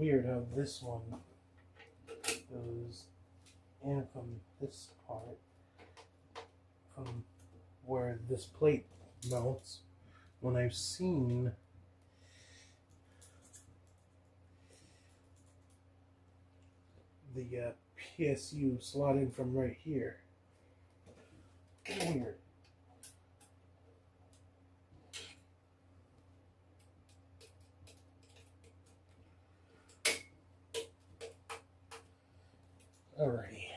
weird how this one goes in from this part, from where this plate mounts, when I've seen the PSU slot in from right here. Weird. Alrighty.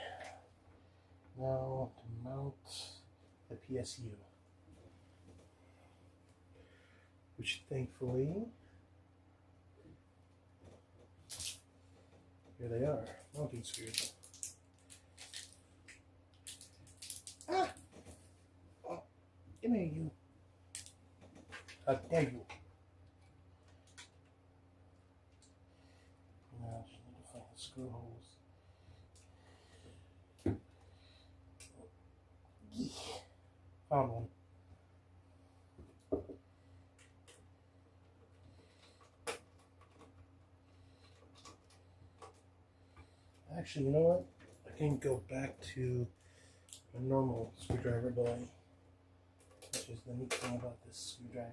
Now to mount the PSU, which thankfully, here they are, mounting screws. Ah! Oh, come here, you. How dare you? Now I just need to find the screw holes. Found one. Actually, you know what? I can go back to a normal screwdriver blade, which is the neat thing about this screwdriver.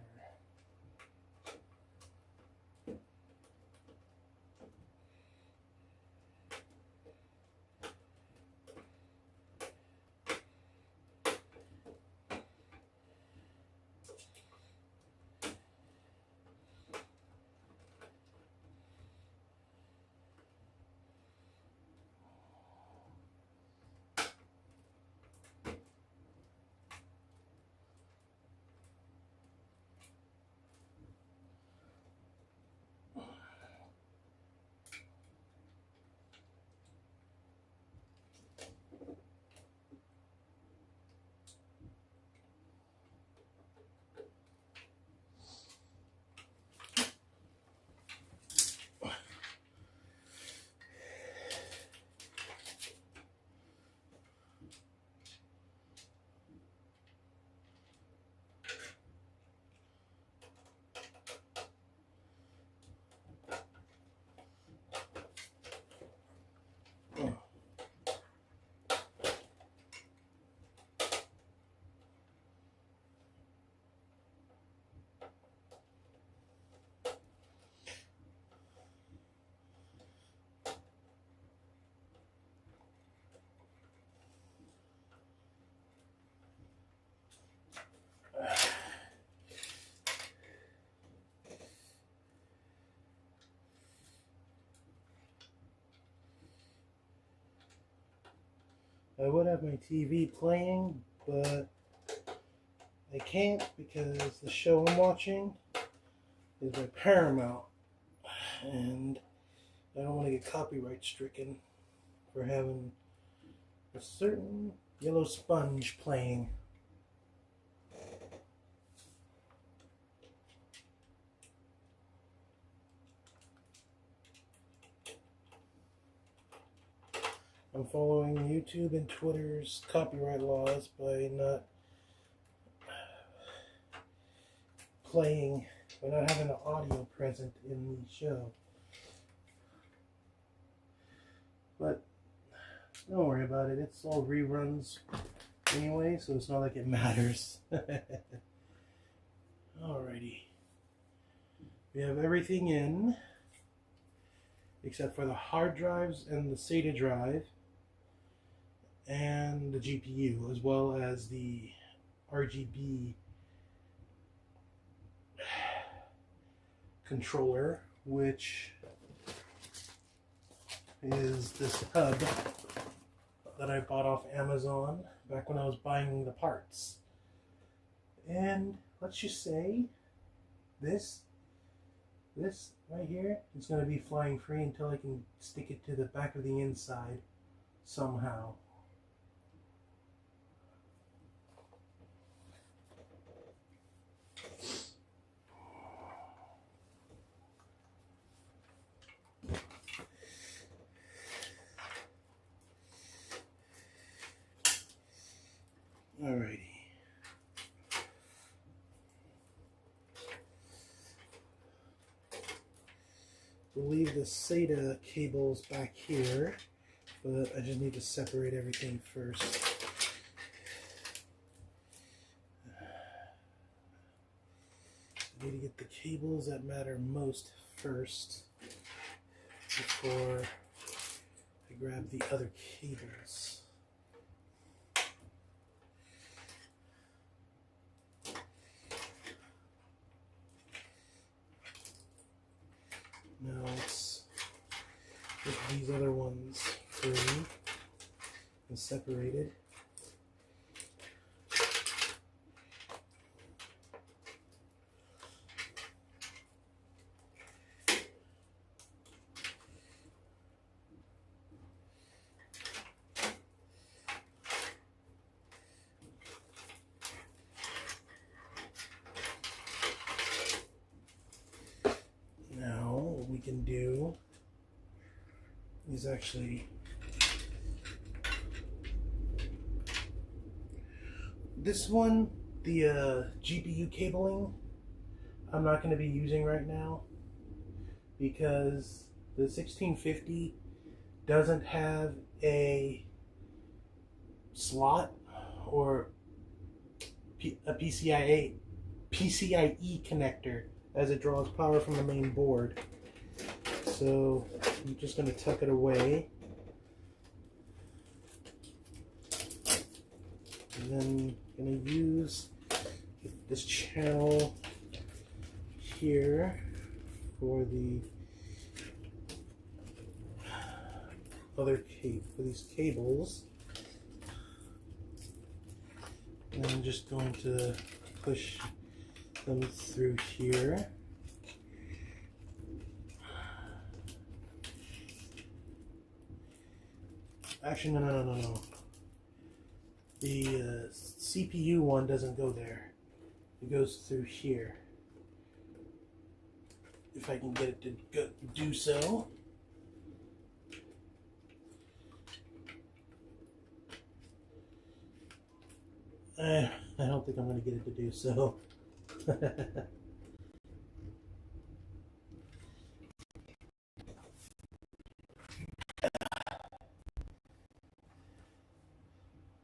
I would have my TV playing, but I can't because the show I'm watching is by Paramount, and I don't want to get copyright stricken for having a certain yellow sponge playing. I'm following YouTube and Twitter's copyright laws by not playing, by not having the audio present in the show. But don't worry about it, it's all reruns anyway, so it's not like it matters. Alrighty. We have everything in, except for the hard drives and the SATA drive, and the GPU, as well as the RGB controller, which is this hub that I bought off Amazon back when I was buying the parts. And let's just say this right here is going to be flying free until I can stick it to the back of the inside somehow. Alrighty. believe the SATA cable's back here, but I just need to separate everything first. I need to get the cables that matter most first before I grab the other cables. Now let's get these other ones free and separated. We can do is actually this one, the GPU cabling, I'm not going to be using right now because the 1650 doesn't have a slot or a PCIe connector as it draws power from the main board. So I'm just going to tuck it away, and then I'm going to use this channel here for the other for these cables, and I'm just going to push them through here. Actually, no. The CPU one doesn't go there. It goes through here. If I can get it to do so. I don't think I'm going to get it to do so.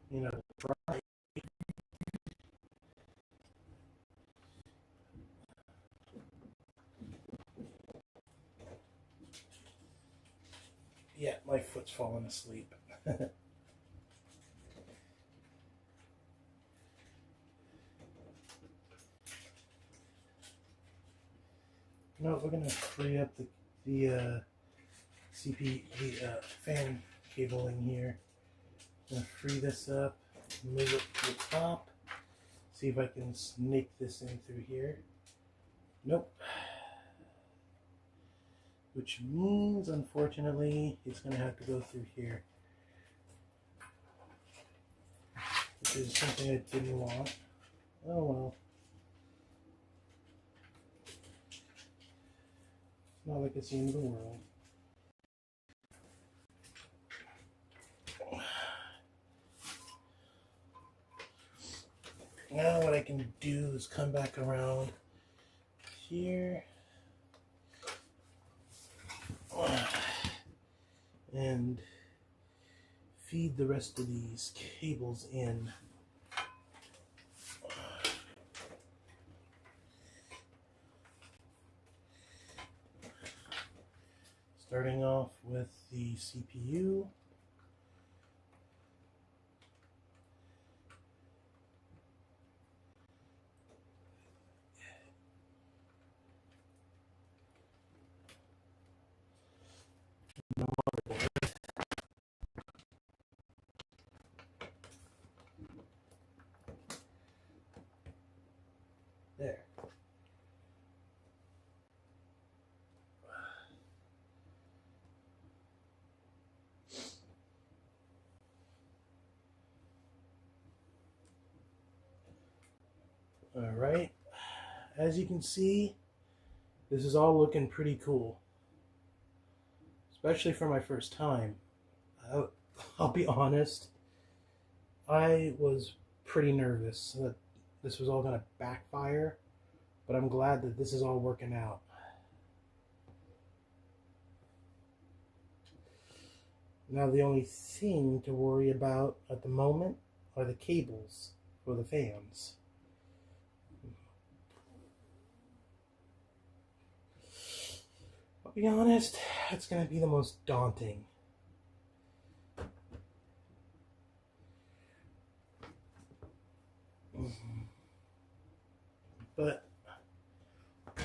You know, try. Yeah, my foot's falling asleep. No, we're gonna free up the fan cabling here. I'm gonna free this up, move it to the top, see if I can snake this in through here. Nope. Which means, unfortunately, it's gonna have to go through here. Which is something I didn't want. Oh well. Not like it's the end of the world. Now what I can do is come back around here and feed the rest of these cables in. Starting off with the CPU. There. All right. As you can see, this is all looking pretty cool. Especially for my first time. I'll be honest, I was pretty nervous that this was all going to backfire, but I'm glad that this is all working out. Now the only thing to worry about at the moment are the cables for the fans. I'll be honest, it's going to be the most daunting. But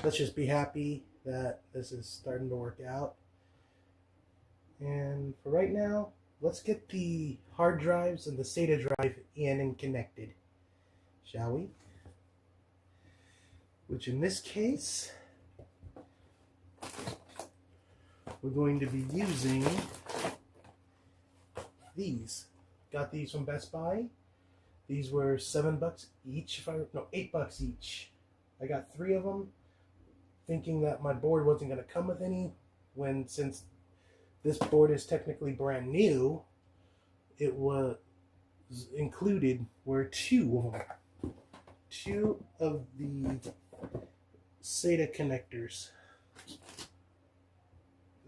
let's just be happy that this is starting to work out. And for right now, let's get the hard drives and the SATA drive in and connected, shall we? Which in this case, we're going to be using these. Got these from Best Buy. These were $7 each, no, $8 each. I got 3 of them, thinking that my board wasn't going to come with any, since this board is technically brand new, it was included were 2 of them. 2 of the SATA connectors.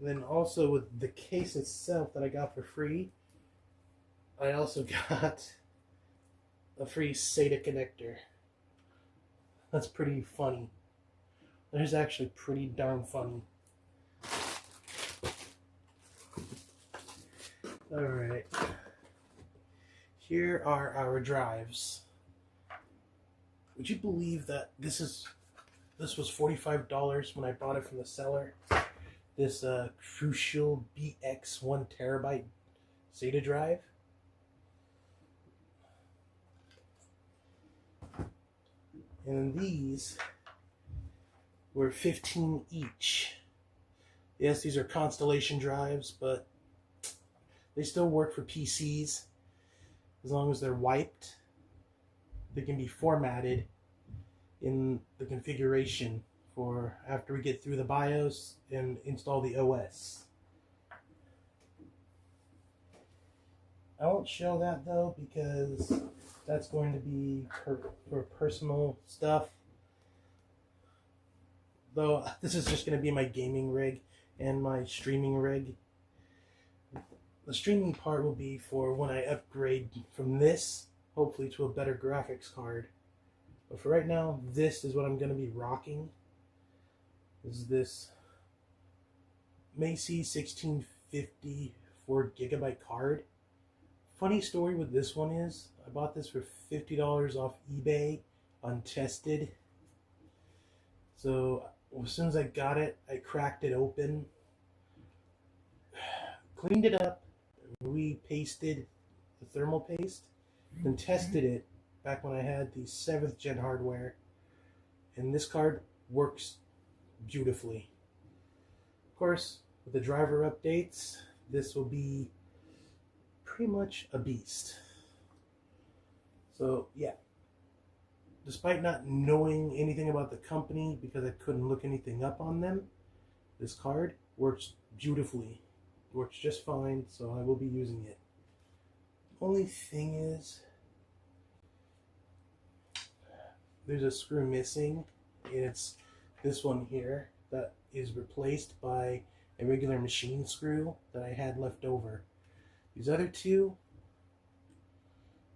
Then also with the case itself that I got for free, I also got a free SATA connector. That's pretty funny. That is actually pretty darn funny. Alright. Here are our drives. Would you believe that this was $45 when I bought it from the seller? This Crucial BX 1 terabyte SATA drive. And these were $15 each. Yes, these are Constellation drives, but they still work for PCs. As long as they're wiped, they can be formatted in the configuration for after we get through the BIOS and install the OS. I won't show that though, because that's going to be for personal stuff. Though this is just going to be my gaming rig and my streaming rig. The streaming part will be for when I upgrade from this, hopefully, to a better graphics card. But for right now, this is what I'm going to be rocking. Is this Macy 1650 4GB card. Funny story with this one is, I bought this for $50 off eBay, untested. So as soon as I got it, I cracked it open, cleaned it up, repasted the thermal paste, then tested it back when I had the 7th gen hardware, and this card works beautifully. Of course, with the driver updates, this will be pretty much a beast. So yeah, despite not knowing anything about the company because I couldn't look anything up on them, this card works beautifully. It works just fine, so I will be using it. Only thing is, there's a screw missing, and it's this one here that is replaced by a regular machine screw that I had left over. These other 2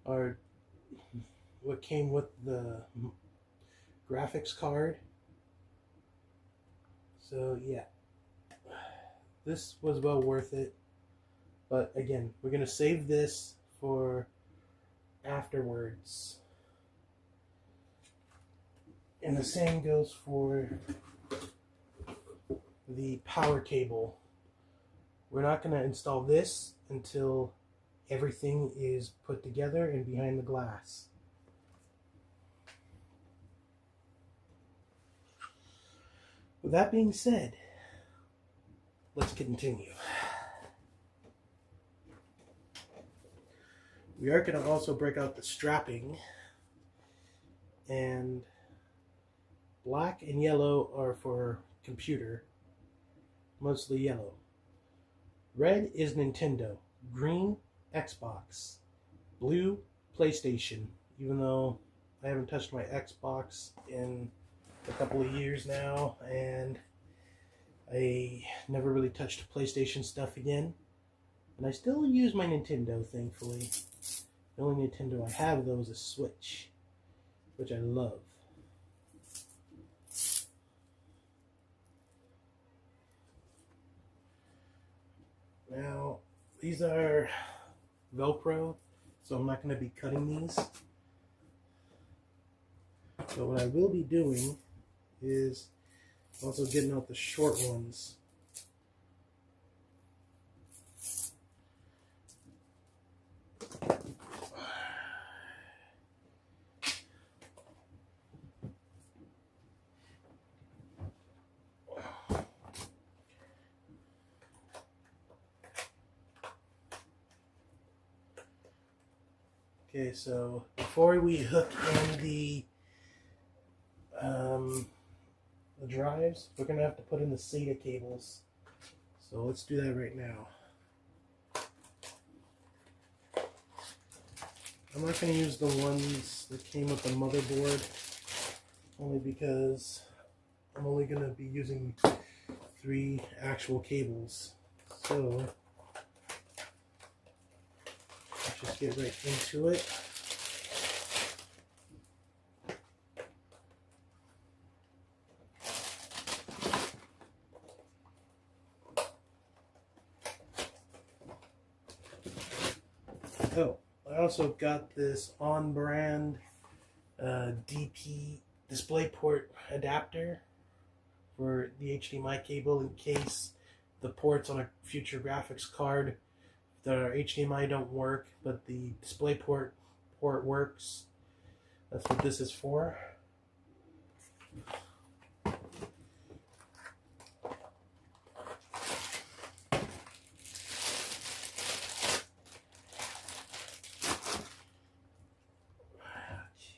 are what came with the graphics card. So yeah, this was well worth it. But again, we're going to save this for afterwards. And the same goes for the power cable. We're not going to install this until everything is put together and behind the glass. With that being said, let's continue. We are going to also break out the strapping, and black and yellow are for computer, mostly yellow. Red is Nintendo, green Xbox, blue PlayStation, even though I haven't touched my Xbox in a couple of years now, and I never really touched PlayStation stuff again. And I still use my Nintendo, thankfully. The only Nintendo I have, though, is a Switch, which I love. Now, these are Velcro, so I'm not going to be cutting these. So what I will be doing is also getting out the short ones. Okay, so before we hook in the drives, we're gonna have to put in the SATA cables. So let's do that right now. I'm not gonna use the ones that came with the motherboard, only because I'm only gonna be using 3 actual cables. So let's just get right into it. Oh, I also got this on-brand DP DisplayPort adapter for the HDMI cable in case the ports on a future graphics card that are HDMI don't work, but the DisplayPort port works. That's what this is for.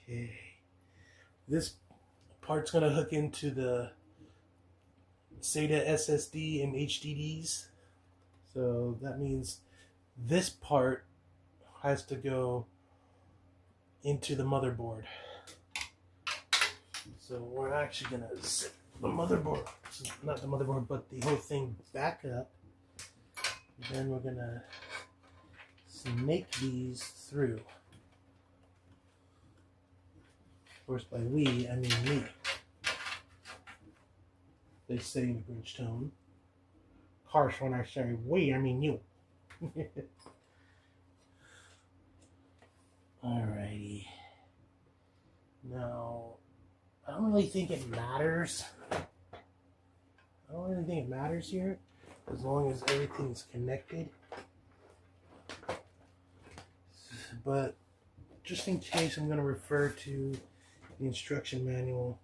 Okay. This part's going to hook into the SATA SSD and HDDs. So that means this part has to go into the motherboard. So we're actually going to set the motherboard, not the motherboard, but the whole thing back up. And then we're going to snake these through. Of course, by we, I mean me. They say in a Bridgetone. Harsh when I say we, I mean you. Alrighty. Now, I don't really think it matters. I don't really think it matters here, as long as everything's connected. But just in case, I'm going to refer to the instruction manual.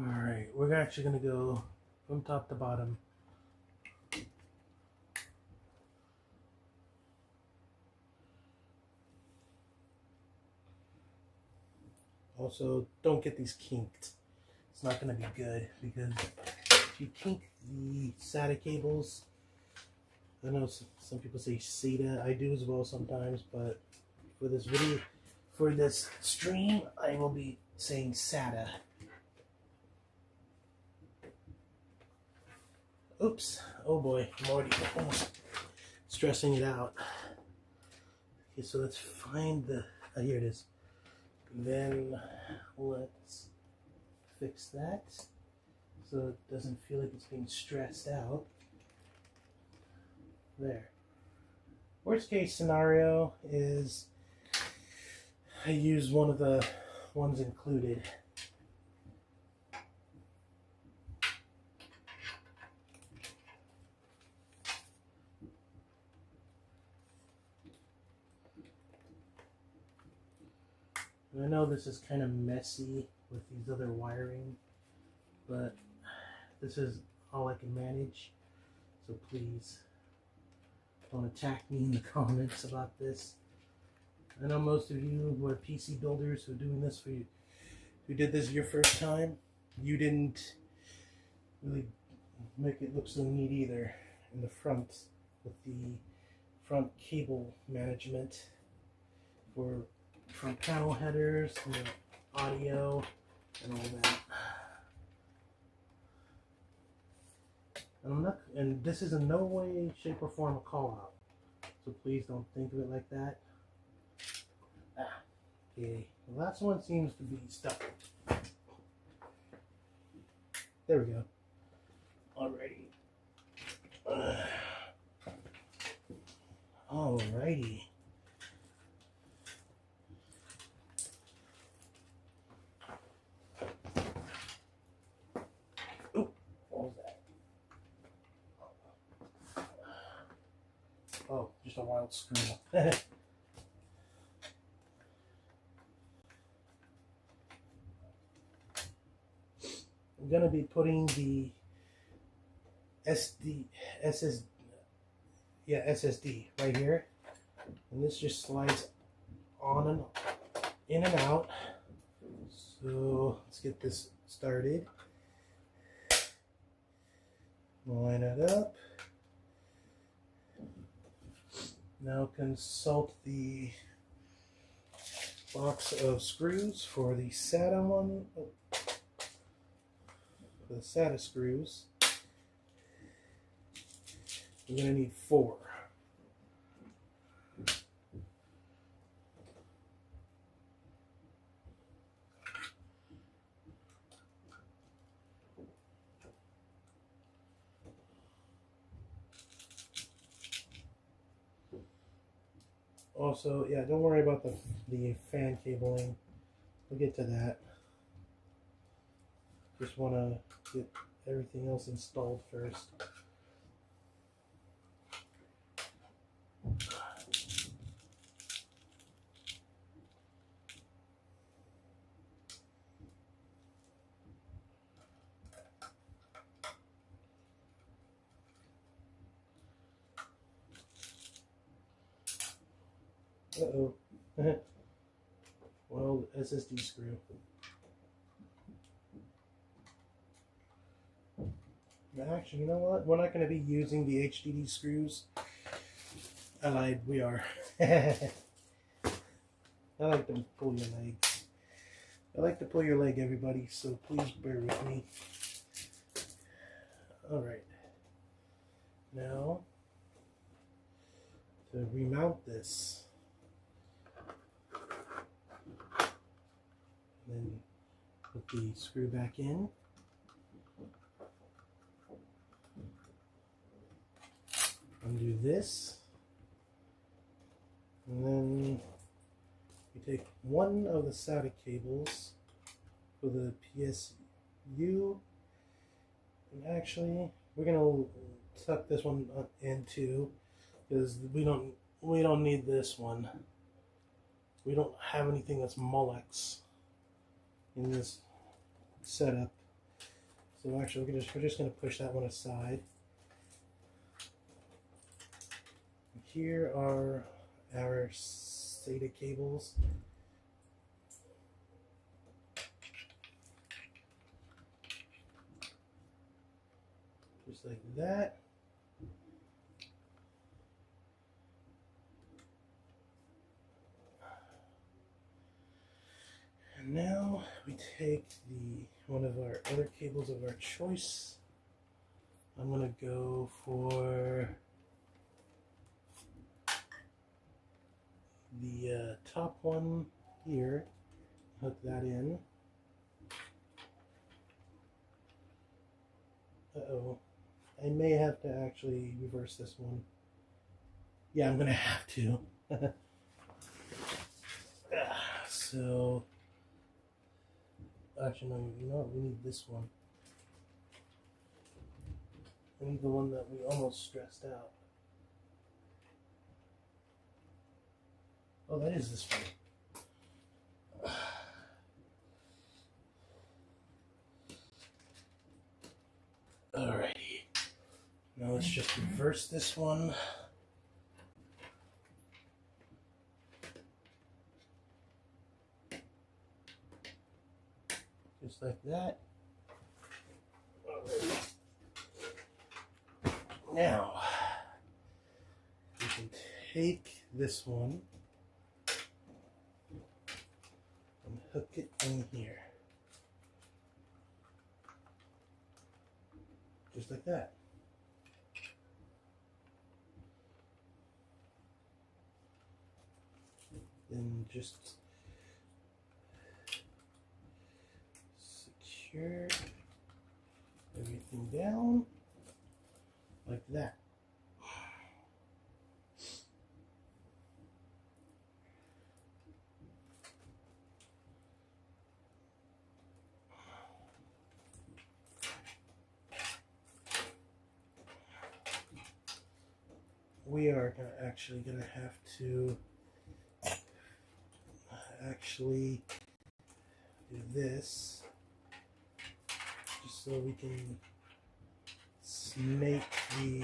Alright, we're actually going to go from top to bottom. Also, don't get these kinked. It's not going to be good, because if you kink the SATA cables, I know some people say SATA, I do as well sometimes, but for this video, for this stream, I will be saying SATA. Oops, oh boy, I'm already almost stressing it out. Okay, so let's find the, here it is. Then let's fix that so it doesn't feel like it's being stressed out. There. Worst case scenario is I use one of the ones included. I know this is kind of messy with these other wiring, but this is all I can manage, so please don't attack me in the comments about this. I know most of you who are PC builders who are doing this for you, who did this your first time, you didn't really make it look so neat either in the front with the front cable management from panel headers and the audio and all that. And this is in no way, shape, or form a call out. So please don't think of it like that. Okay, the last one seems to be stuck. There we go. Alrighty. Alrighty. Oop, what was that? Oh, just a wild screw. I'm gonna be putting the SSD right here, and this just slides on and in and out. So let's get this started. Line it up. Now consult the box of screws for the SATA one. For the SATA screws, we're going to need 4. Also, yeah, don't worry about the fan cabling. We'll get to that. Just want to get everything else installed first. Uh-oh. Well, SSD screw. Actually, you know what? We're not going to be using the HDD screws. I lied. We are. I like to pull your leg. I like to pull your leg, everybody, so please bear with me. Alright. Now, to remount this, then put the screw back in. Undo this, and then we take one of the SATA cables for the PSU, and actually we're gonna tuck this one in too, because we don't need this one. We don't have anything that's Molex in this setup, so actually we're just gonna push that one aside. Here are our SATA cables. Just like that. And now we take one of our other cables of our choice. I'm gonna go for the top one here. Hook that in. Uh-oh. I may have to actually reverse this one. Yeah, I'm gonna have to. So, actually, no, you know what? We need this one. We need the one that we almost stressed out. Oh, that is this one. Alrighty. Now let's just reverse this one. Just like that. Alrighty. Now, we can take this one hook it in here. Just like that. Then just secure everything down like that. We are actually going to have to actually do this just so we can snake the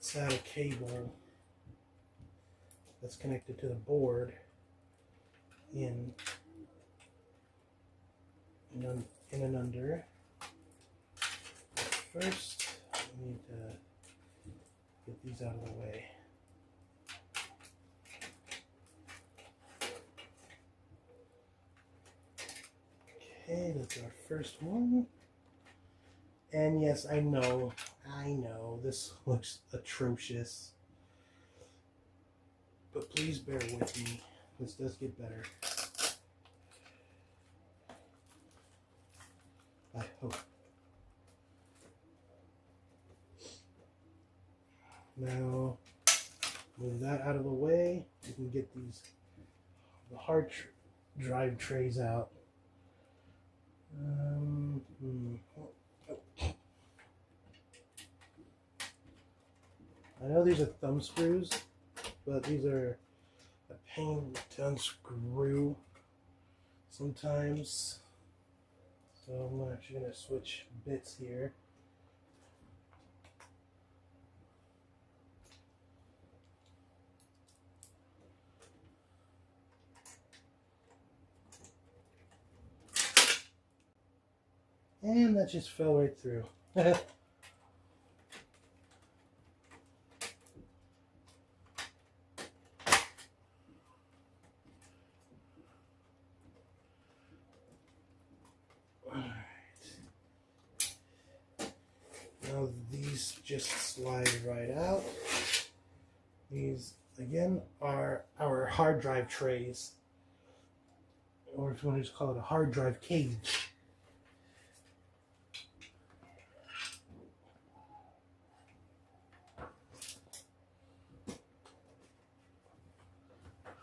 SATA cable that's connected to the board in and under. First, we need to get these out of the way. Okay, that's our first one. And yes, I know, this looks atrocious. But please bear with me. This does get better. I hope. Now, move that out of the way. You can get the hard drive trays out. I know these are thumb screws, but these are a pain to unscrew sometimes. So I'm actually going to switch bits here. And that just fell right through. Now these just slide right out. These, again, are our hard drive trays. Or if you want to just call it a hard drive cage.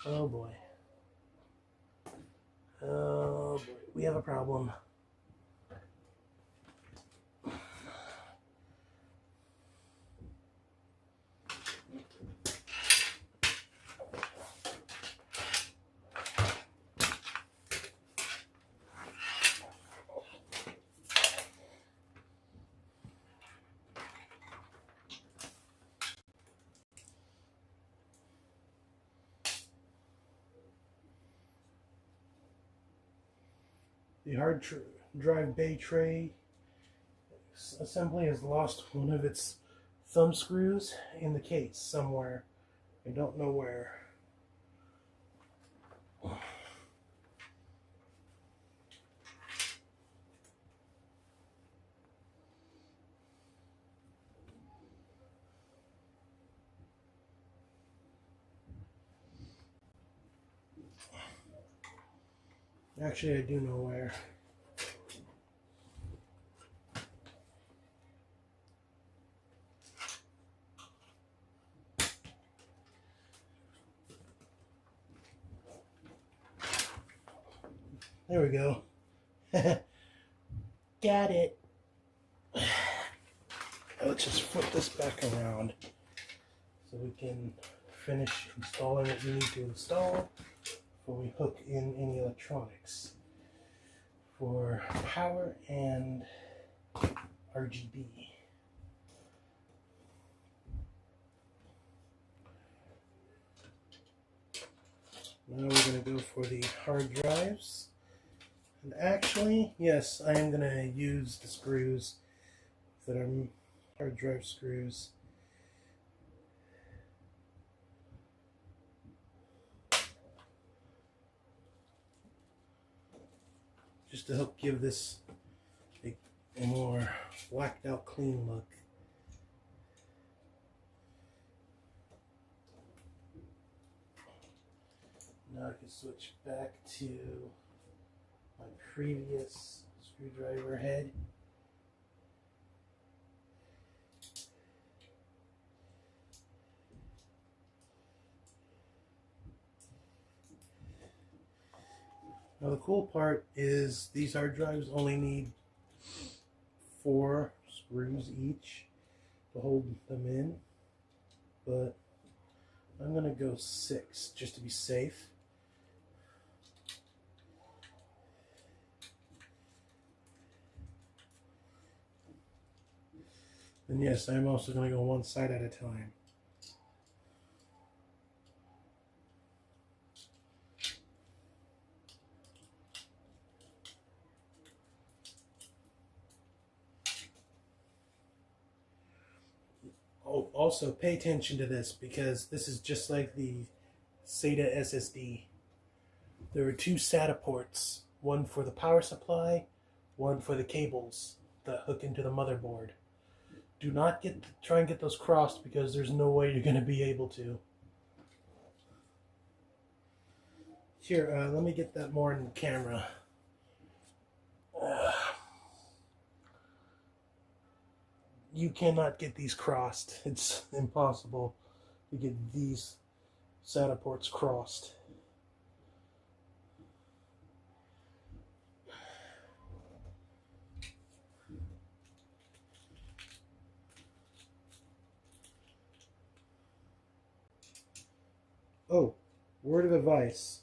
Oh boy. Oh boy. We have a problem. The hard drive bay tray assembly has lost one of its thumb screws in the case somewhere. I don't know where. Actually, I do know where. There we go. Got it. Let's just flip this back around so we can finish installing what we need to install before we hook in any electronics for power and RGB. Now we're going to go for the hard drives. And actually, yes, I am going to use the screws that are hard drive screws. just to help give this a more whacked out clean look. Now I can switch back to my previous screwdriver head. Now the cool part is these hard drives only need 4 screws each to hold them in, but I'm gonna go 6 just to be safe. And yes, I'm also gonna go one side at a time. Oh, also pay attention to this because this is just like the SATA SSD. There are 2 SATA ports, one for the power supply, one for the cables that hook into the motherboard. Do not try and get those crossed because there's no way you're going to be able to. Here, let me get that more in the camera. You cannot get these crossed. It's impossible to get these SATA ports crossed. Oh, word of advice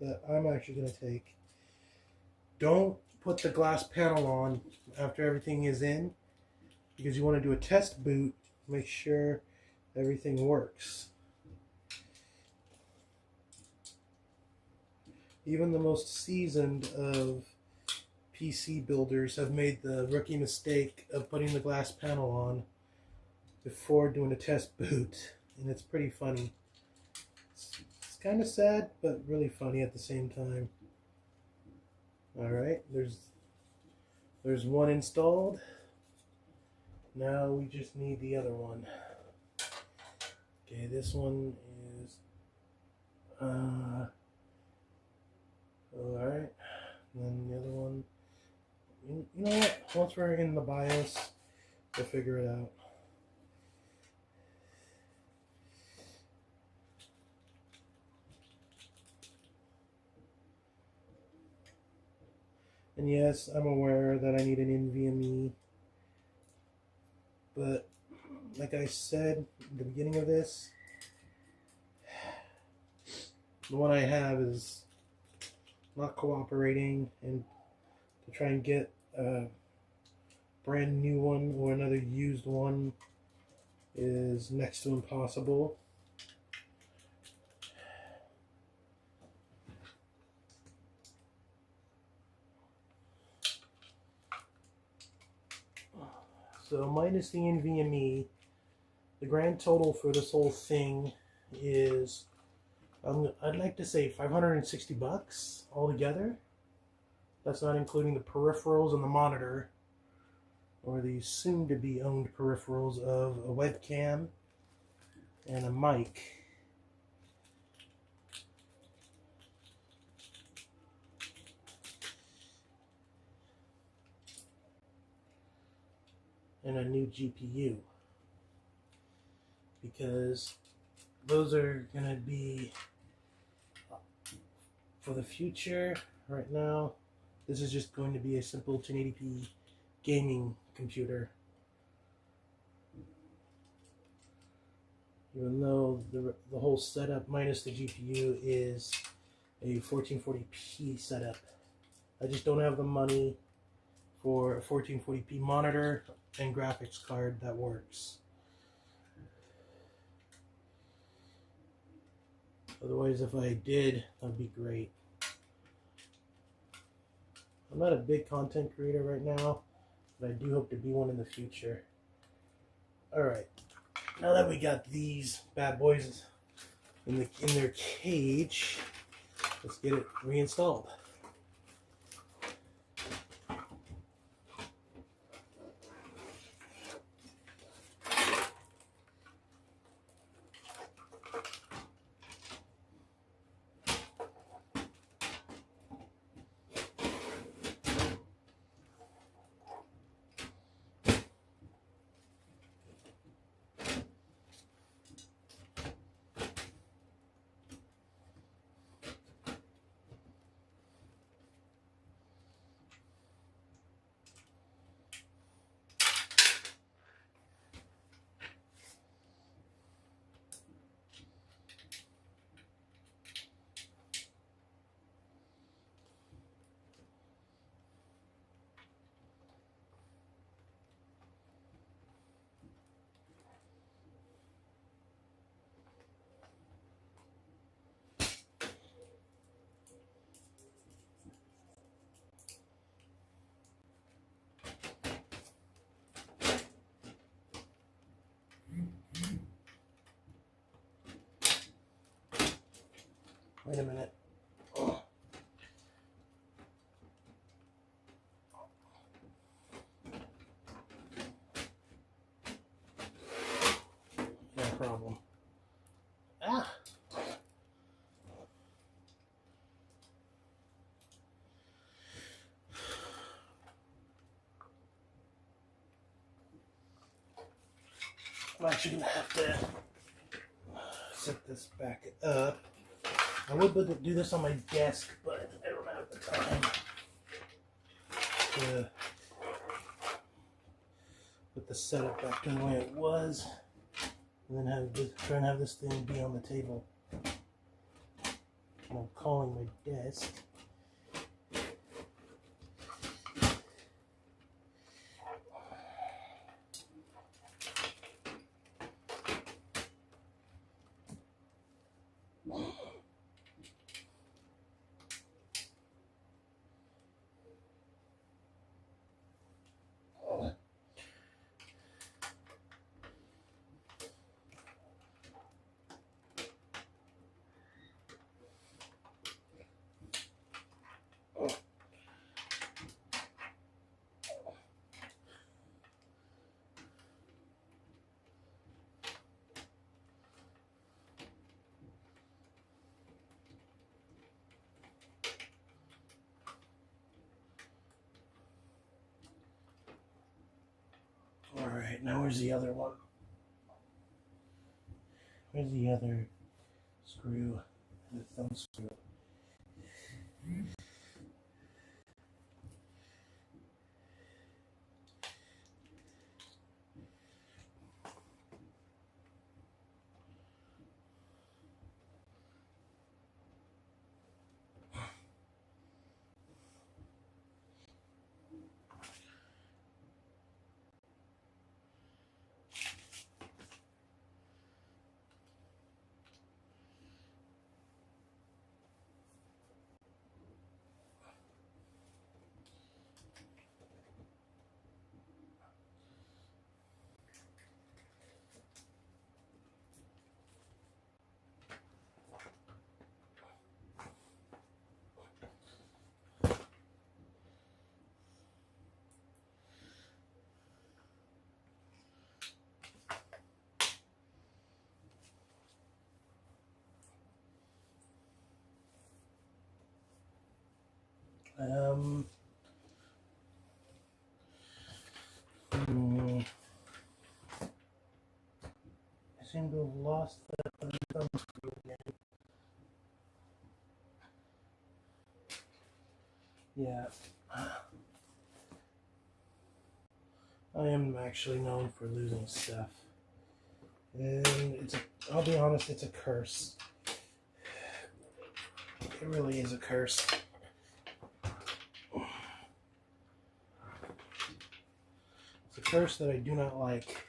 that I'm actually going to take. Don't put the glass panel on after everything is in, because you want to do a test boot, make sure everything works. Even the most seasoned of PC builders have made the rookie mistake of putting the glass panel on before doing a test boot, and it's pretty funny. It's kind of sad, but really funny at the same time. Alright, there's one installed. Now we just need the other one. Okay, this one is alright. And then the other one, you know what? Once we're in the BIOS, we'll figure it out. And yes, I'm aware that I need an NVMe, but like I said at the beginning of this, the one I have is not cooperating, and to try and get a brand new one or another used one is next to impossible. So minus the NVMe, the grand total for this whole thing is, I'd like to say $560 altogether. That's not including the peripherals and the monitor, or the soon-to-be owned peripherals of a webcam and a mic. And a new GPU, because those are going to be for the future. Right now, this is just going to be a simple 1080p gaming computer. Even though the whole setup minus the GPU is a 1440p setup. I just don't have the money for a 1440p monitor and graphics card that works. Otherwise, if I did, that'd be great. I'm not a big content creator right now, but I do hope to be one in the future. Alright, now that we got these bad boys in their cage, let's get it reinstalled. Wait a minute. Oh. No problem. Ah! I'm actually going to have to set this back up. I would do this on my desk, but I don't have the time to put the setup back in the way it was, and then try and have this thing be on the table. And I'm calling my desk. Alright, now where's the other one? Where's the other screw? The thumb screw. I seem to have lost the thumb screw again. Yeah. I am actually known for losing stuff. And I'll be honest, it's a curse. It really is a curse. It's a curse that I do not like.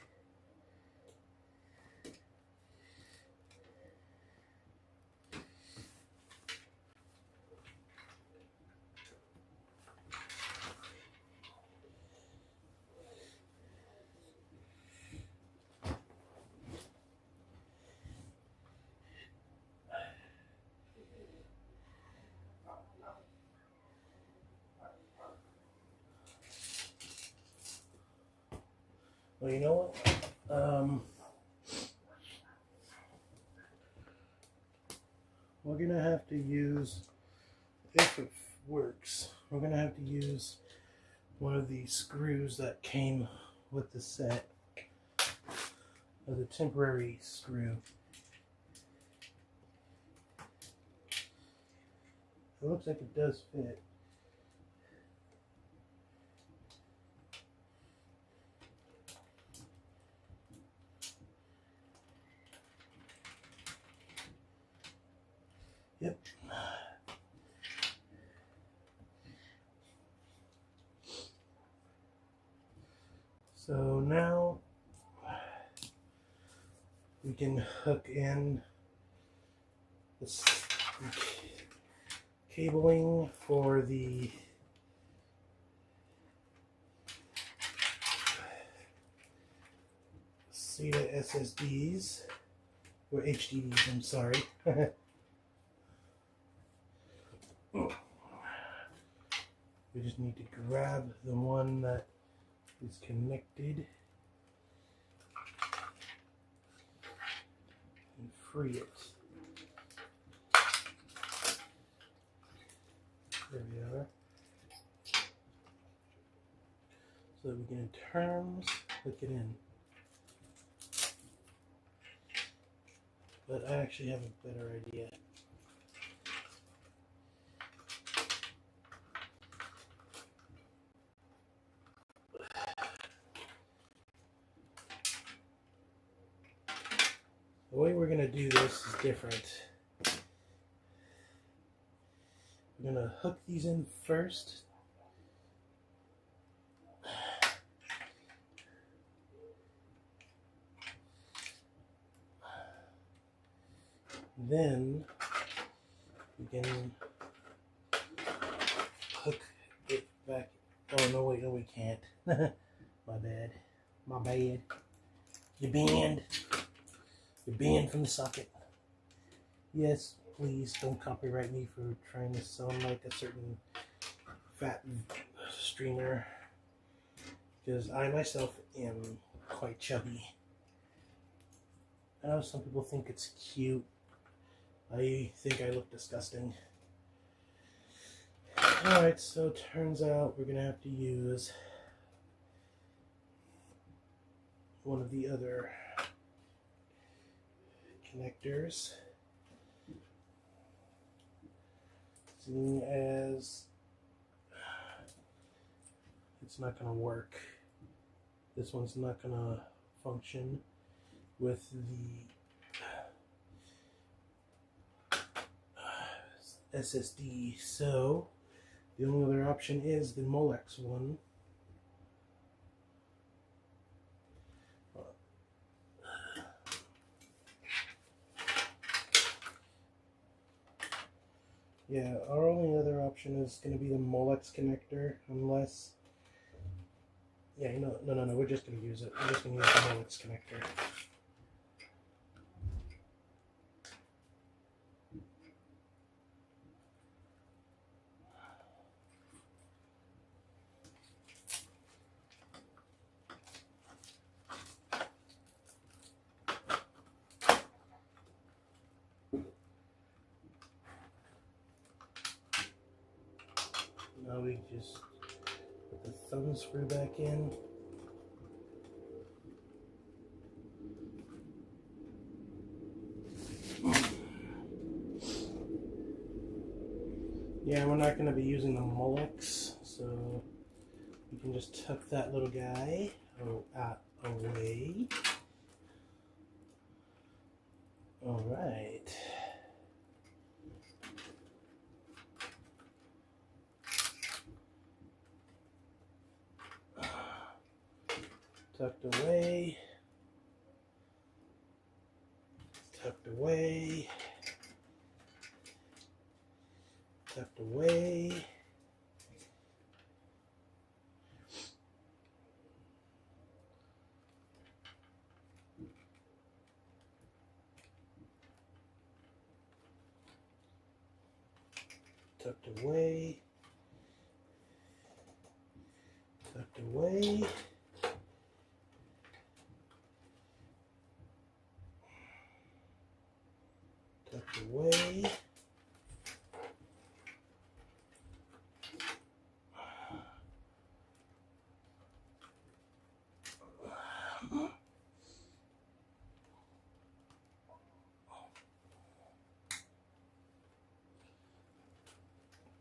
Well, you know what? We're going to have to use, if it works, we're going to have to use one of these screws that came with the set, as a temporary screw. It looks like it does fit. Yep. So now we can hook in this cabling for the SATA SSDs, or HDDs, I'm sorry. We just need to grab the one that is connected and free it. There we are. So that we can in terms hook it in. But I actually have a better idea. The way we're going to do this is different. We're going to hook these in first. Then we can hook it back. Oh, no, wait, no, we can't. My bad. My bad. You're banned. You're banned from the socket. Yes, please don't copyright me for trying to sound like a certain fat streamer, because I myself am quite chubby. I know some people think it's cute. I think I look disgusting. Alright, so it turns out we're going to have to use one of the other connectors, seeing as it's not going to work. This one's not going to function with the SSD, so the only other option is the Molex one. Yeah, our only other option is going to be the Molex connector, unless... Yeah, no, we're just going to use it. We're just going to use the Molex connector. Now we just put the thumb screw back in. Yeah, we're not going to be using the Molex, so we can just tuck that little guy away. Alright. Tucked away. Tucked away. Tucked away. Tucked away. Tucked away. Tucked away.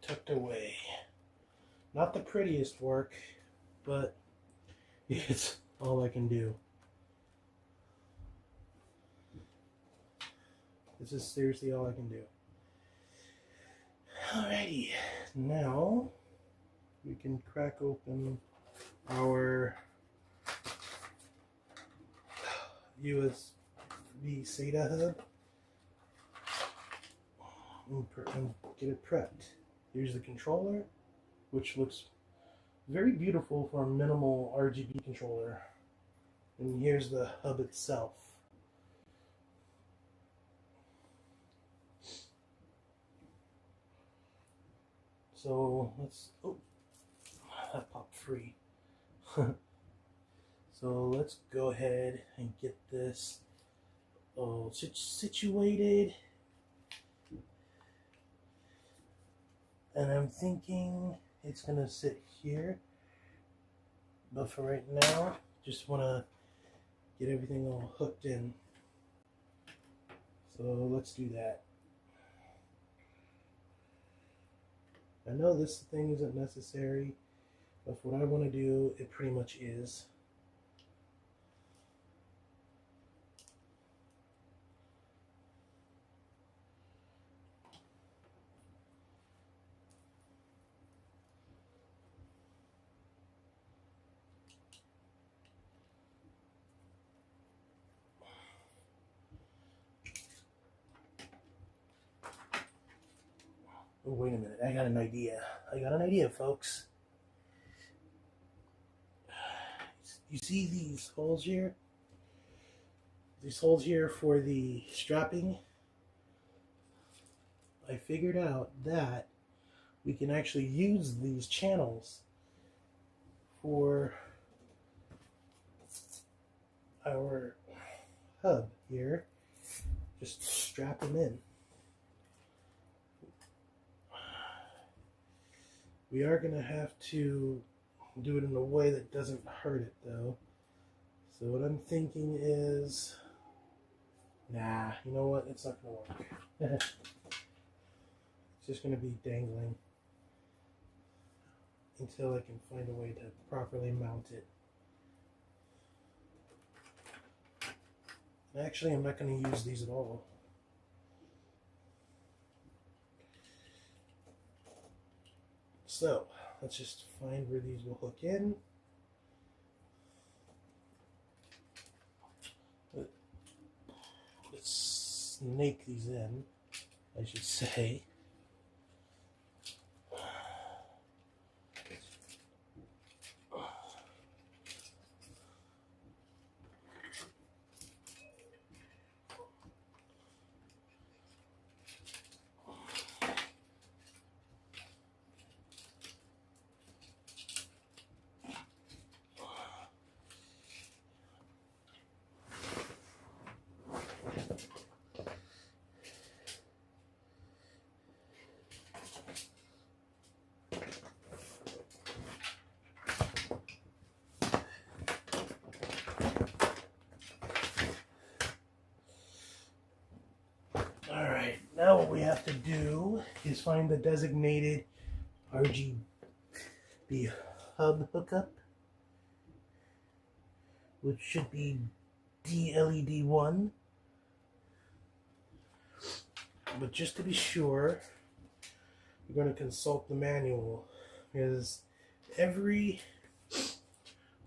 Tucked away. Not the prettiest work, but it's all I can do. This is seriously all I can do. Alrighty, now we can crack open our USB SATA hub and get it prepped. Here's the controller, which looks very beautiful for a minimal RGB controller. And here's the hub itself. So let's that popped free. So let's go ahead and get this all situated. And I'm thinking it's gonna sit here. But for right now, just wanna get everything all hooked in. So let's do that. I know this thing isn't necessary, but for what I want to do, it pretty much is. Oh, wait a minute, I got an idea. Folks. You see these holes here? These holes here for the strapping? I figured out that we can actually use these channels for our hub here. Just strap them in. We are going to have to do it in a way that doesn't hurt it, though. So what I'm thinking is, nah, you know what? It's not going to work. It's just going to be dangling until I can find a way to properly mount it. And actually, I'm not going to use these at all. So, let's just find where these will hook in. Let's snake these in, I should say. Alright, now what we have to do is find the designated RGB hub hookup, which should be DLED1. But just to be sure, we're going to consult the manual, because every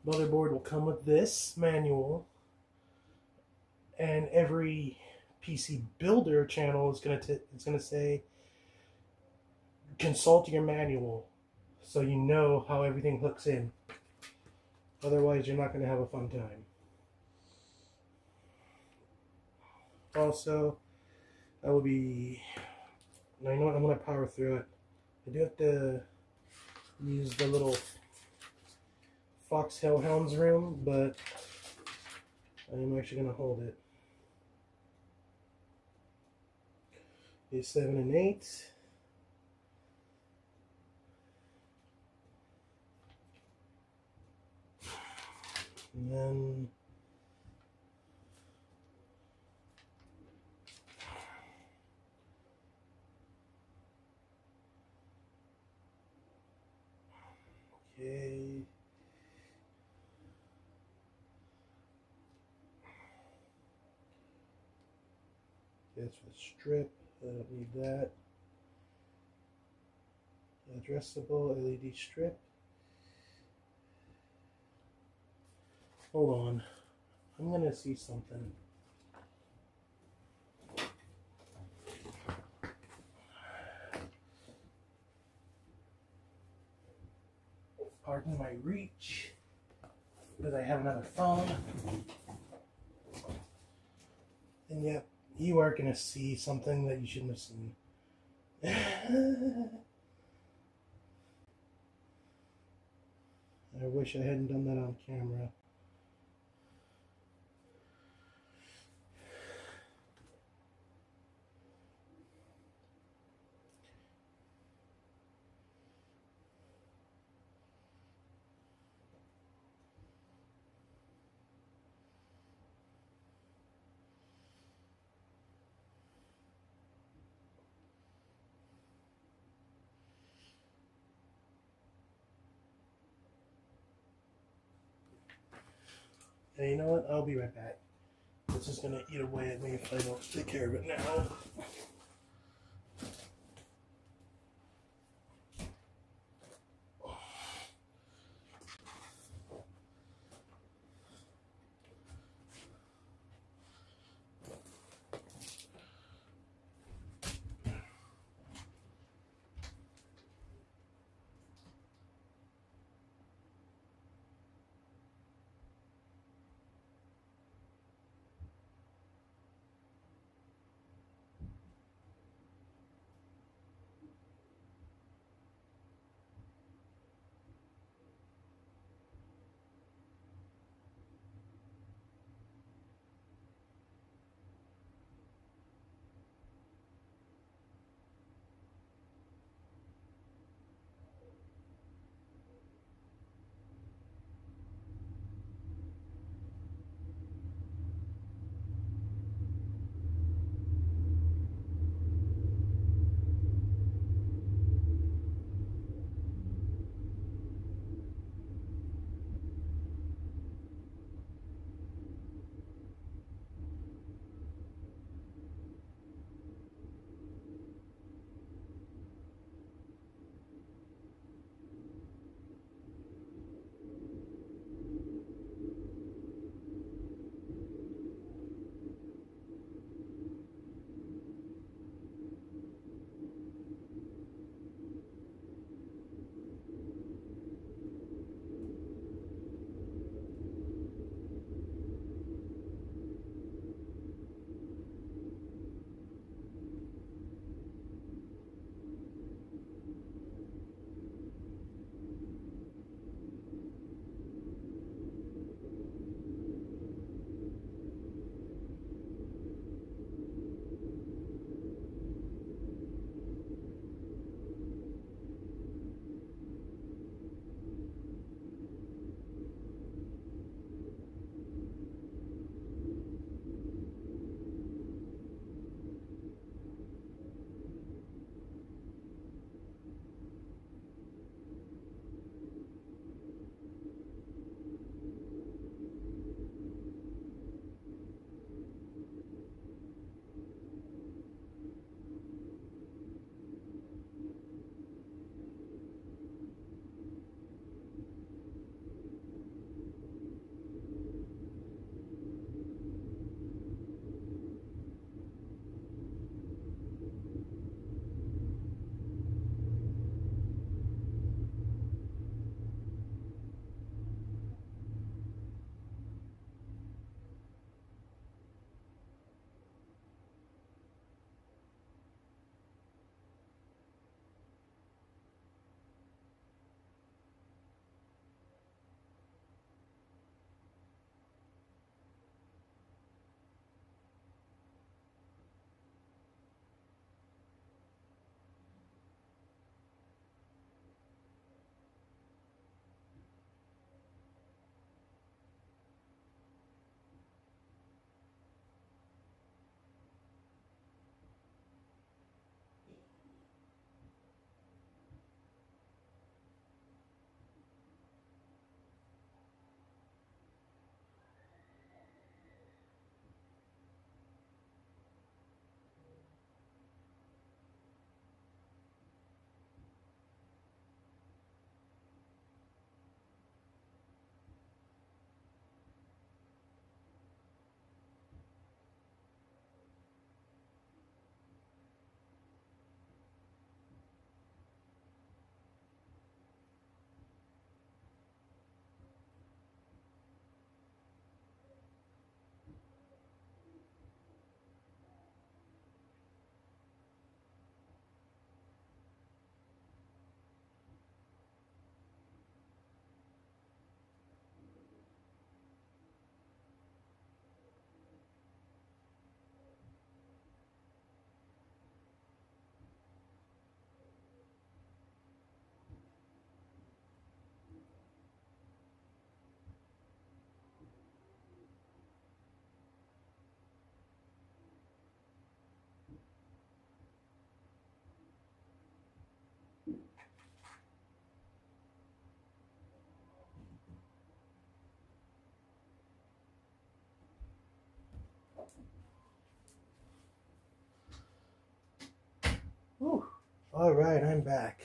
motherboard will come with this manual, and every PC Builder channel is going to say consult your manual, so you know how everything hooks in. Otherwise, you're not going to have a fun time. Also, I will be. Now you know what? I'm going to power through it. I do have to use the little Fox Hellhounds room, but I'm actually going to hold it. Is 7 and 8. And then okay. That's for the strip. I don't need that. Addressable LED strip. Hold on. I'm gonna see something. Pardon my reach, because I have another phone. And yep, you are gonna see something that you shouldn't have seen. I wish I hadn't done that on camera. Hey, you know what? I'll be right back. This is gonna eat away at me if I don't take care of it now. All right, I'm back.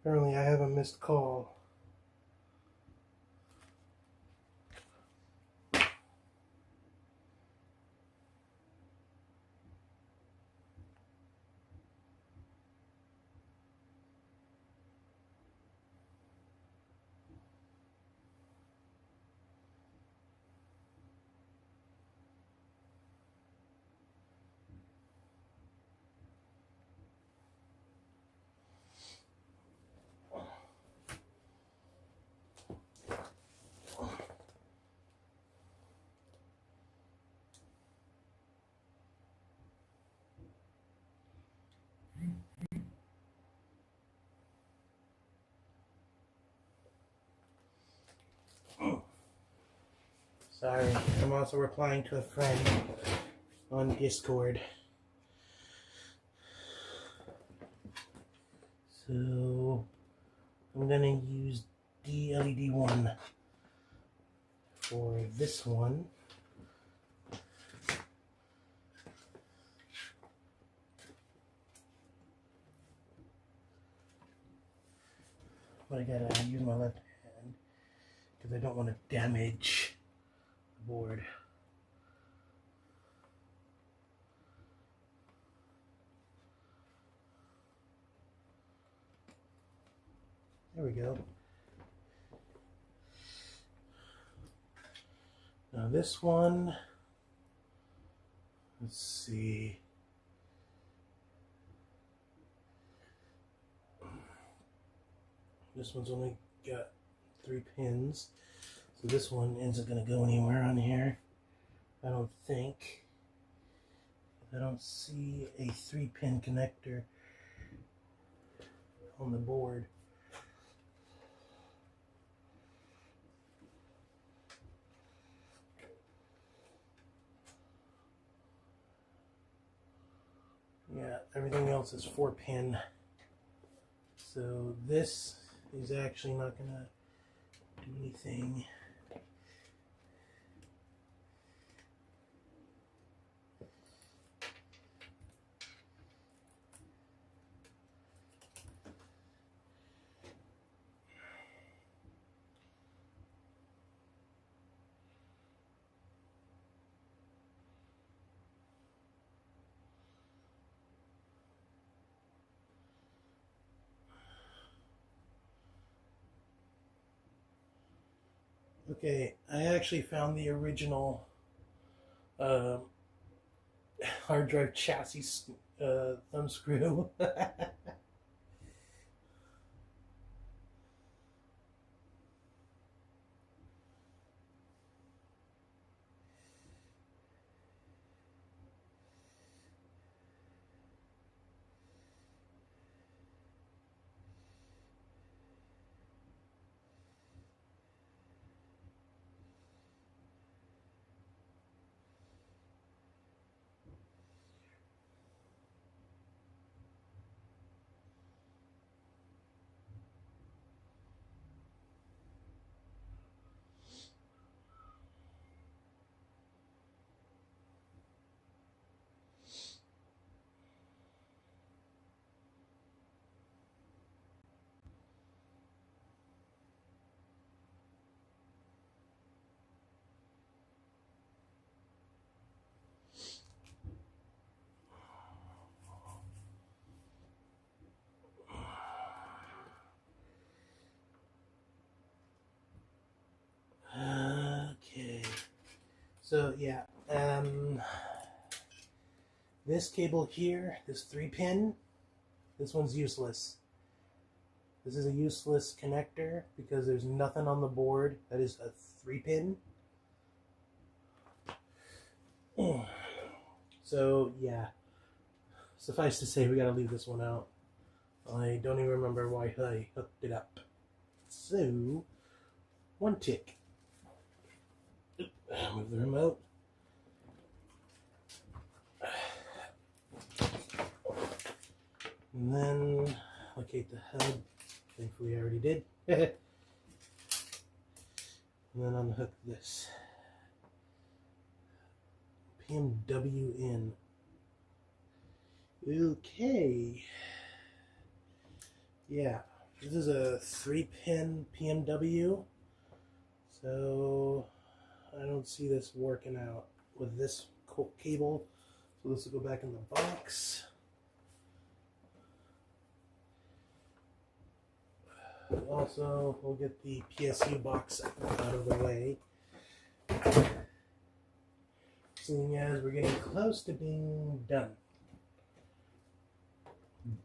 Apparently I have a missed call. Sorry, I'm also replying to a friend on Discord. So I'm gonna use DLED1 for this one. But I gotta use my left hand because I don't want to damage the board. There we go. Now this one, let's see. This one's only got 3 pins. So this one isn't going to go anywhere on here, I don't think. I don't see a 3-pin connector on the board. Yeah, everything else is 4-pin. So this is actually not going to do anything. Okay, I actually found the original hard drive chassis thumb screw. Okay, so yeah, this cable here, this 3-pin, this one's useless. This is a useless connector because there's nothing on the board that is a 3-pin. So yeah, suffice to say we gotta leave this one out. I don't even remember why I hooked it up. So, one tick. Move the remote. And then locate the head. Thankfully I already did. And then unhook this. PMW in. Okay. Yeah, this is a 3-pin PMW, so I don't see this working out with this cable. So this will go back in the box. Also, we'll get the PSU box out of the way, seeing as we're getting close to being done.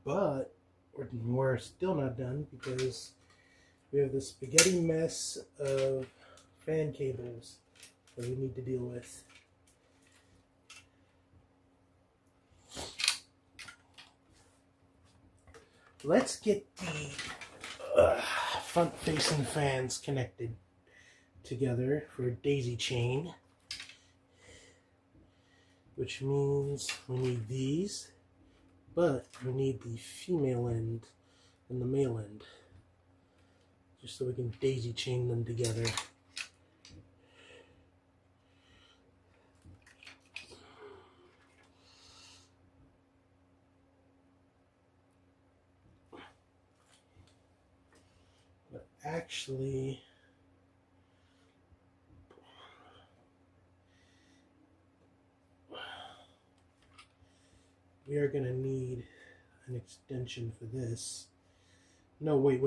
But we're still not done because we have this spaghetti mess of fan cables that we need to deal with. Let's get the front-facing fans connected together for a daisy chain, which means we need these, but we need the female end and the male end, just so we can daisy chain them together. But actually, we are going to need an extension for this. No, wait.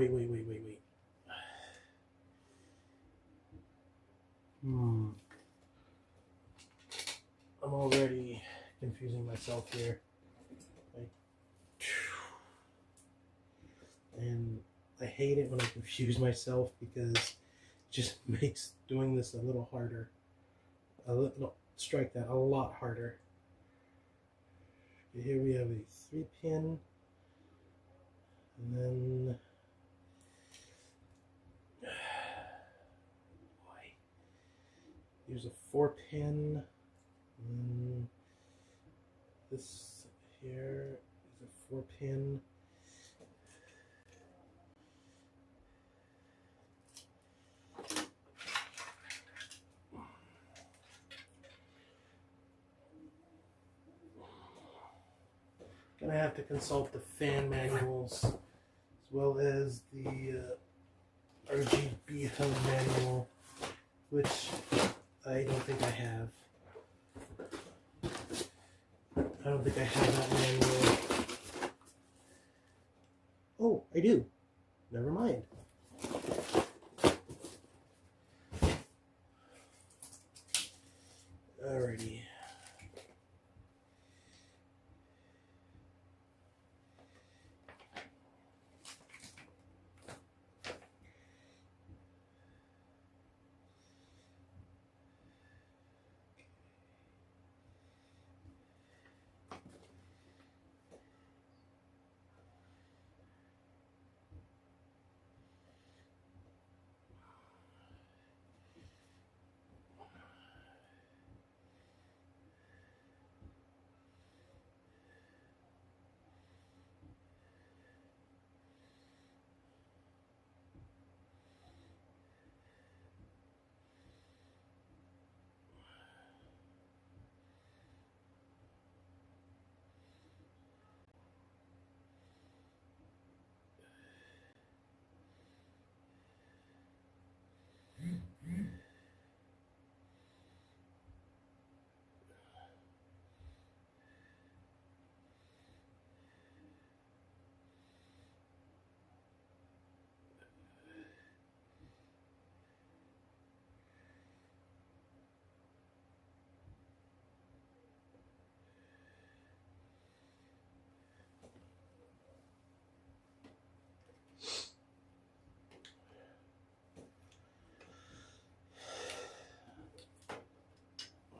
I'm already confusing myself here. And I hate it when I confuse myself because it just makes doing this a little harder. No, strike that, a lot harder. Okay, here we have a 3-pin, and then here's a 4-pin, and this here is a 4-pin. Gonna have to consult the fan manuals as well as the RGB hub manual, which I don't think I have. I don't think I have that manual. Oh, I do. Never mind. Alrighty.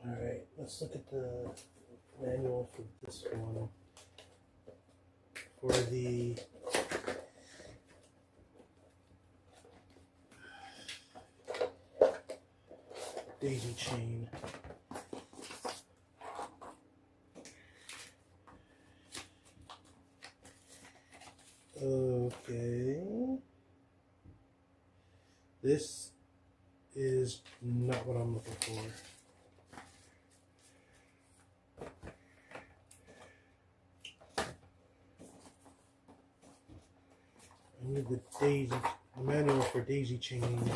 Alright, let's look at the manual for this one. For the daisy chain. Okay. This is not what I'm looking for. I need the daisy, the manual for daisy chaining.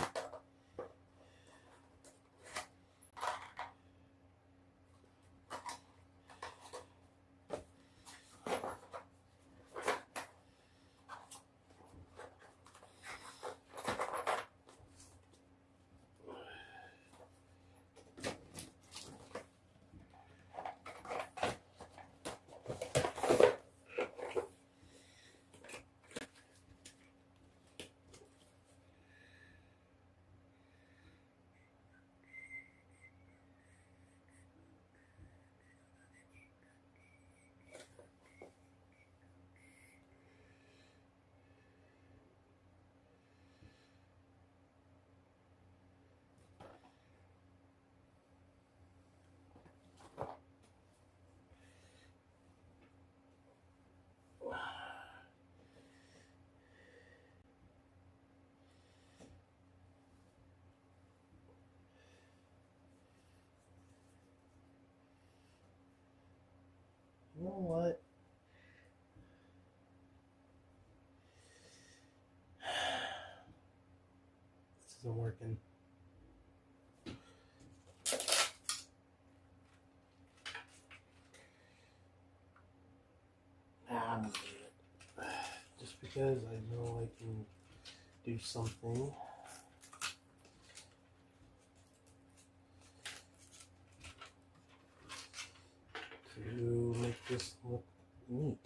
You know what? This isn't working. I'm gonna do it. Just because I know I can do something. To make this look neat.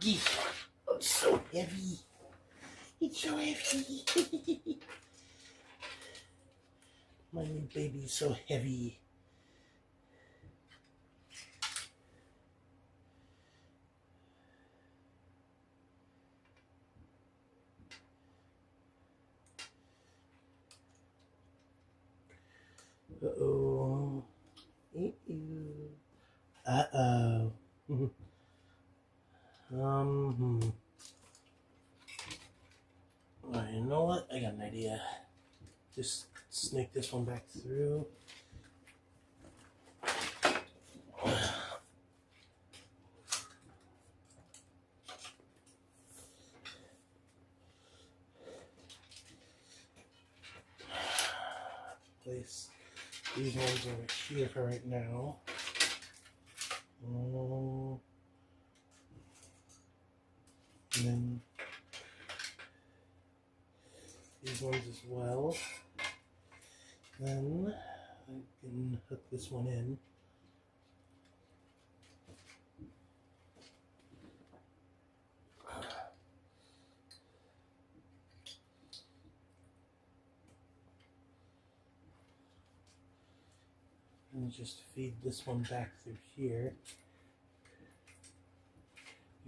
Oh, it's so heavy. It's so heavy. My new baby's so heavy. Uh-oh. Uh-oh. Alright, you know what? I got an idea. Just snake this one back through. Place these ones over here for right now. And then these ones as well. Then I can hook this one in. And just feed this one back through here.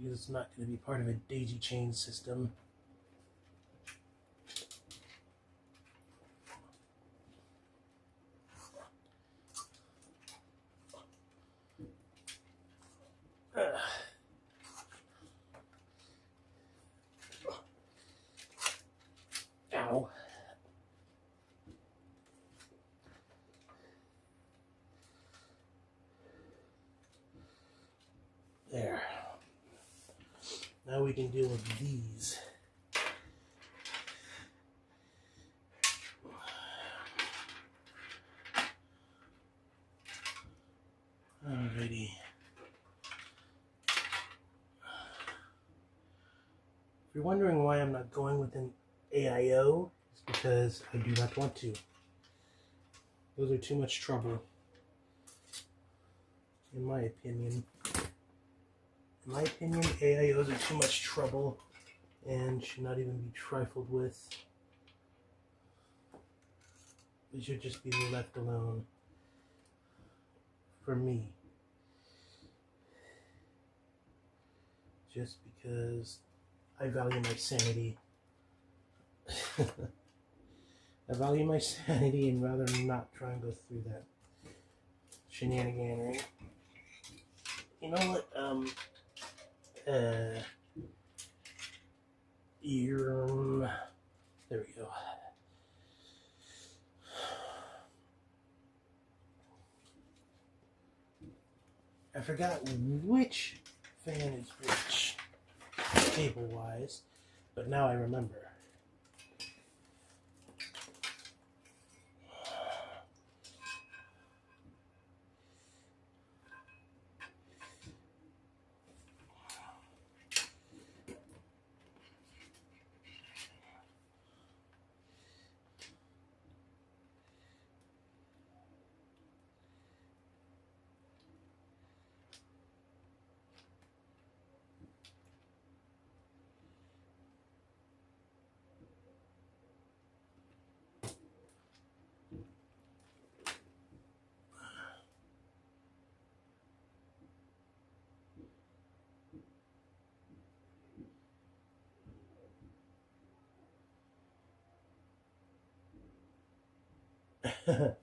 Because it's not going to be part of a daisy chain system. Ow. There. Now we can deal with these. Alrighty. If you're wondering why I'm not going with an AIO, it's because I do not want to. Those are too much trouble. In my opinion. In my opinion, AIOs are too much trouble and should not even be trifled with. They should just be left alone. For me. Just because I value my sanity. I value my sanity and rather not try and go through that shenaniganery. You know what? There we go. I forgot which fan is which, cable-wise, but now I remember.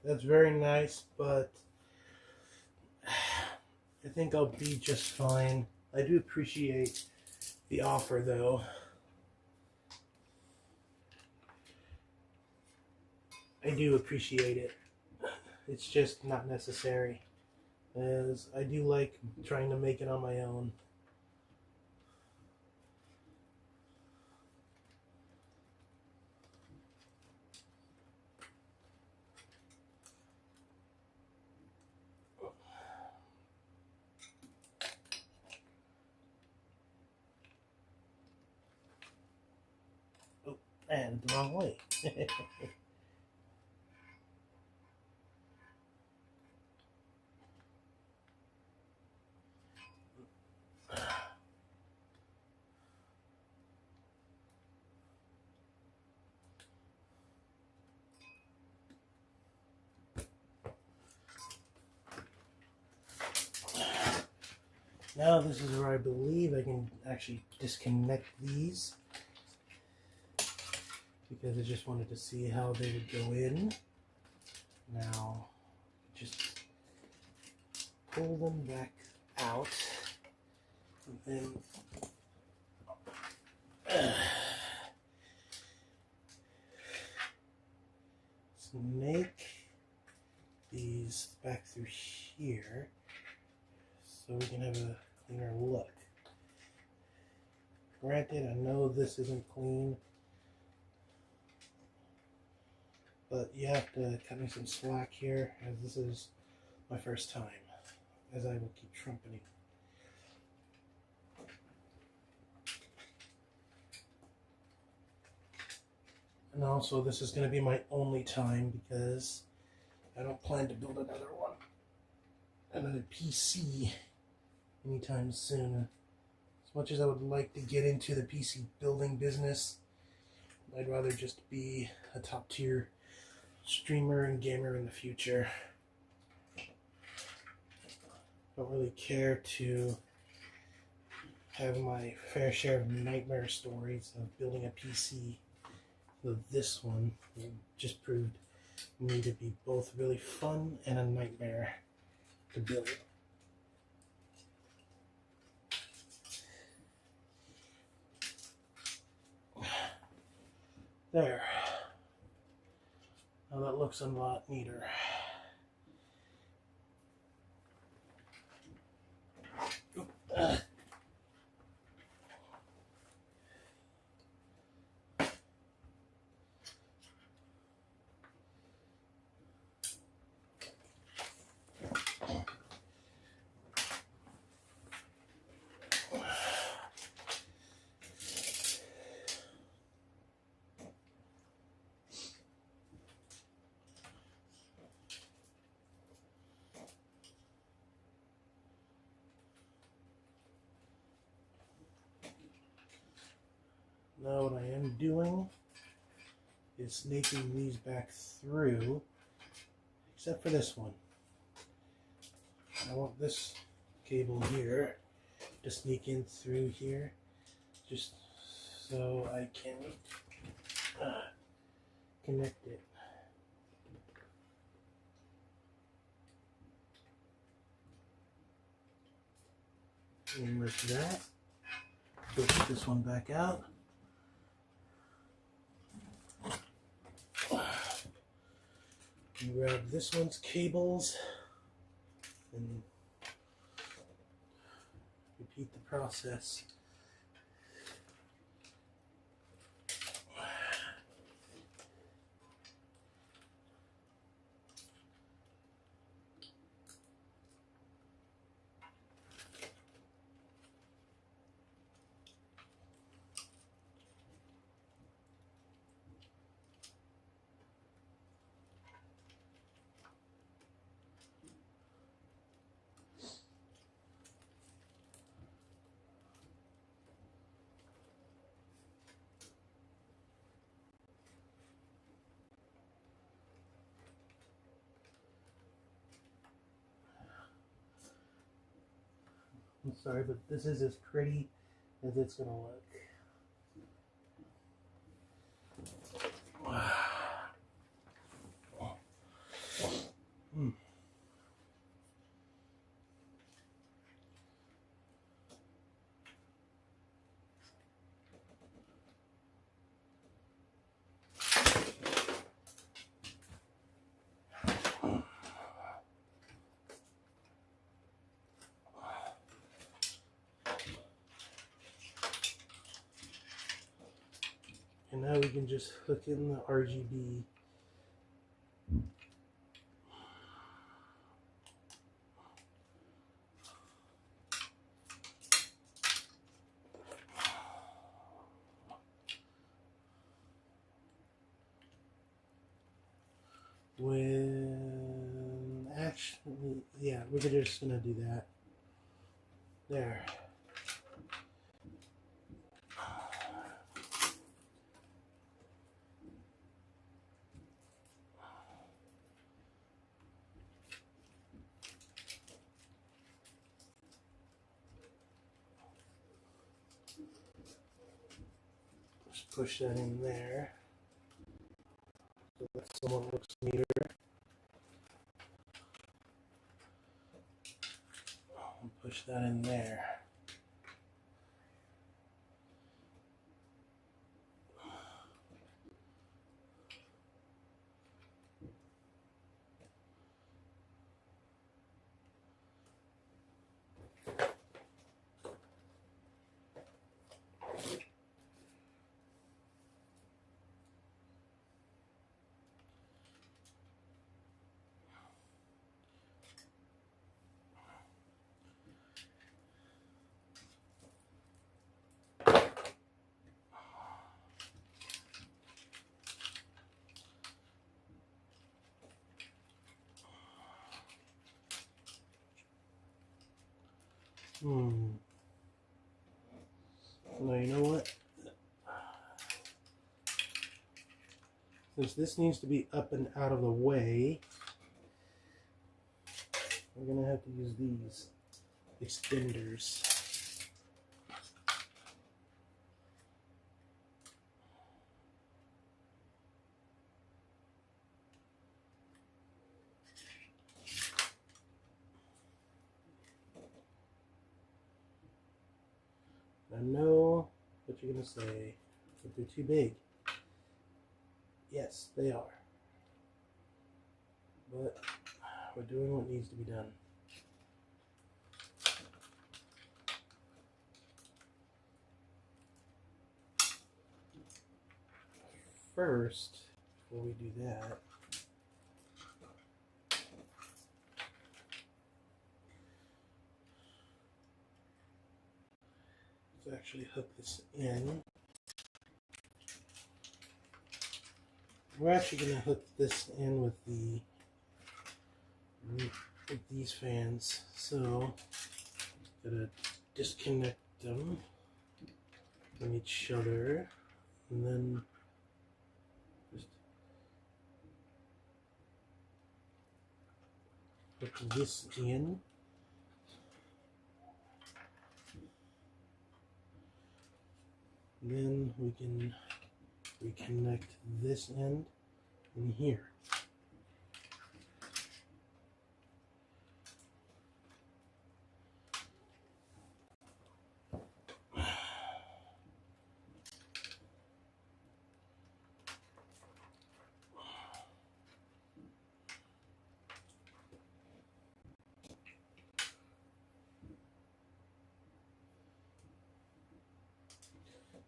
That's very nice, but I think I'll be just fine. I do appreciate the offer, though. I do appreciate it. It's just not necessary, as I do like trying to make it on my own. Oh, and the wrong way. Now this is where I believe I can actually disconnect these, because I just wanted to see how they would go in. Now, just pull them back out, and then snake these back through here so we can have a cleaner look. Granted, I know this isn't clean, but you have to cut me some slack here, as this is my first time, as I will keep trumpeting. And also, this is going to be my only time, because I don't plan to build another PC anytime soon. As much as I would like to get into the PC building business, I'd rather just be a top tier streamer and gamer in the future. Don't really care to have my fair share of nightmare stories of building a PC. So this one just proved me to be both really fun and a nightmare to build. There. Now that looks a lot neater. Now what I am doing is snaking these back through, except for this one. I want this cable here to sneak in through here, just so I can connect it. And with that, push this one back out. And grab this one's cables and repeat the process. I'm sorry, but this is as pretty as it's gonna look. And now we can just hook in the RGB. When actually, yeah, we're just gonna do that. There. Just push that in there so that somewhat looks neater. I'll push that in there. Now you know what? Since this needs to be up and out of the way, we're gonna have to use these extenders. I know what you're gonna say, but they're too big. Yes, they are. But we're doing what needs to be done. First, before we do that, let's actually hook this in. We're actually going to hook this in with these fans. So, gotta disconnect them from each other, and then just hook this in. Then we can reconnect this end in here.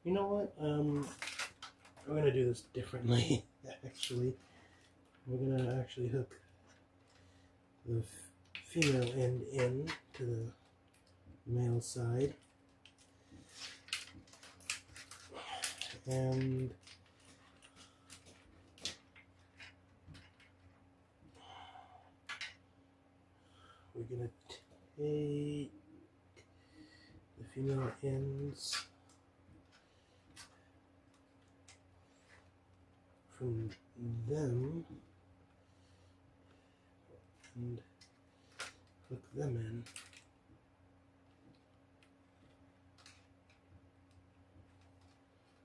You know what? We're gonna do this differently. Actually, we're gonna actually hook the female end in to the male side, and we're gonna take the female ends from them and hook them in.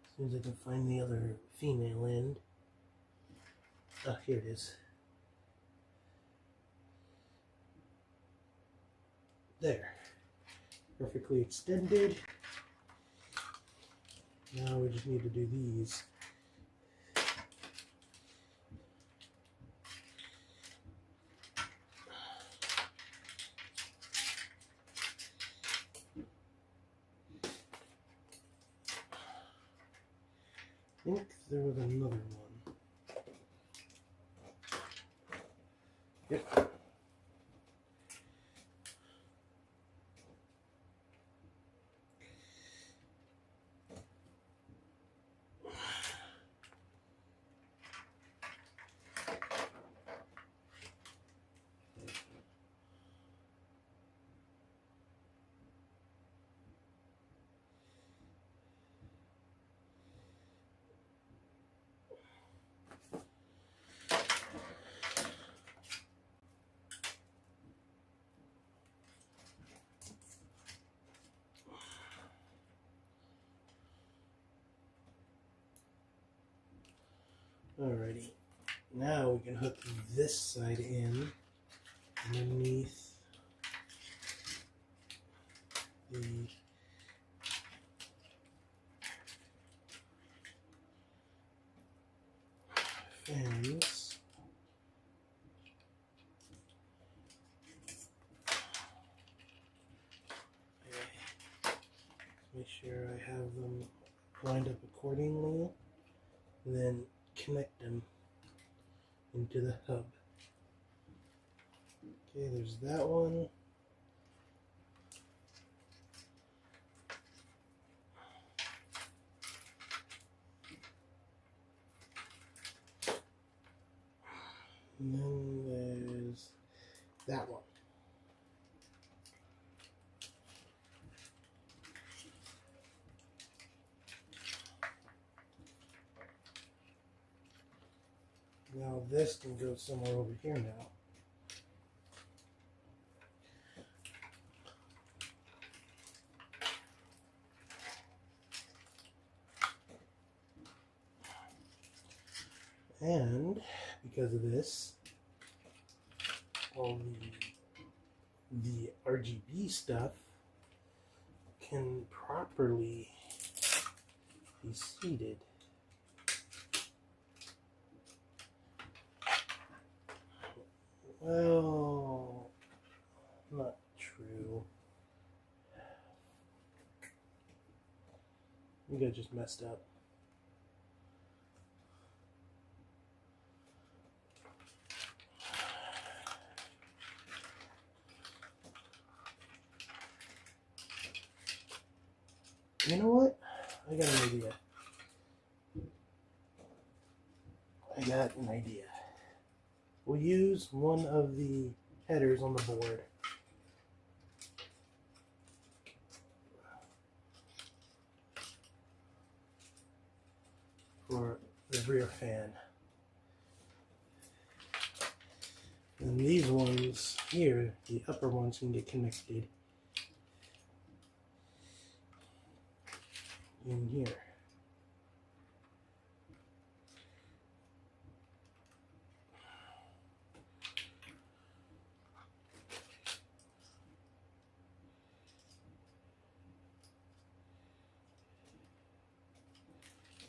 As soon as I can find the other female end. Ah, here it is. There. Perfectly extended. Now we just need to do these. I think there was another one. Yep. Alrighty, now we can hook this side in underneath the fans. Make sure I have them lined up accordingly, and then connect them into the hub. Okay, there's that one. And then there's that one. Now this can go somewhere over here now. And because of this, all the RGB stuff can properly be seated. Well, not true. I think I just messed up. You know what? I got an idea. We'll use one of the headers on the board. For the rear fan. And these ones here, the upper ones, can get connected in here.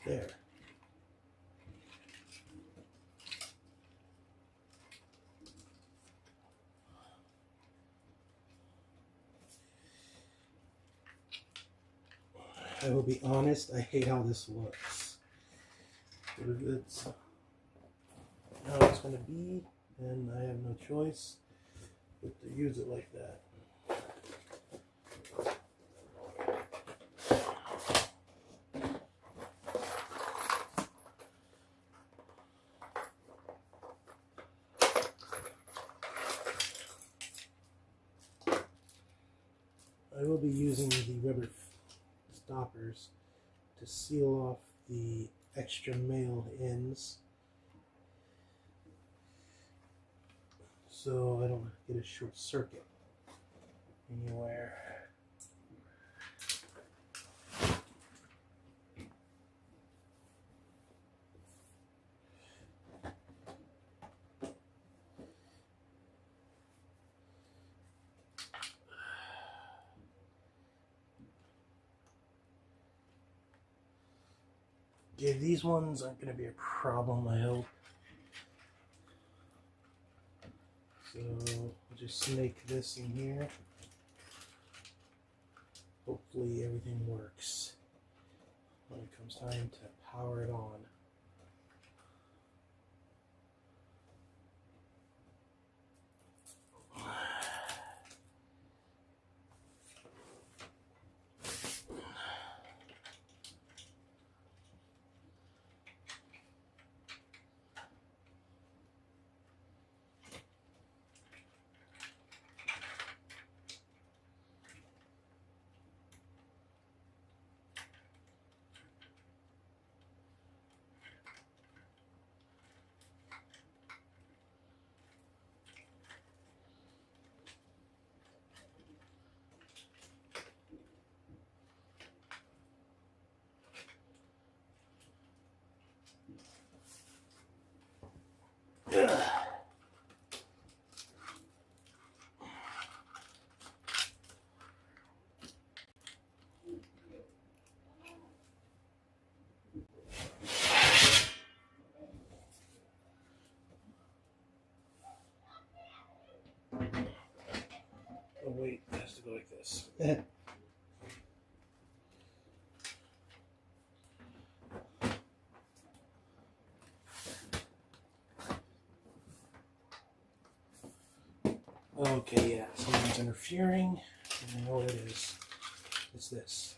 There. I will be honest, I hate how this looks. But if it's how it's going to be, then I have no choice but to use it like that. I will be using the rubber stoppers to seal off the extra male ends so I don't get a short circuit anywhere. Okay, these ones aren't going to be a problem, I hope. So I'll just snake this in here. Hopefully everything works when it comes time to power it on. Oh wait, it has to go like this. Okay, yeah, someone's interfering. I know what it is. It's this.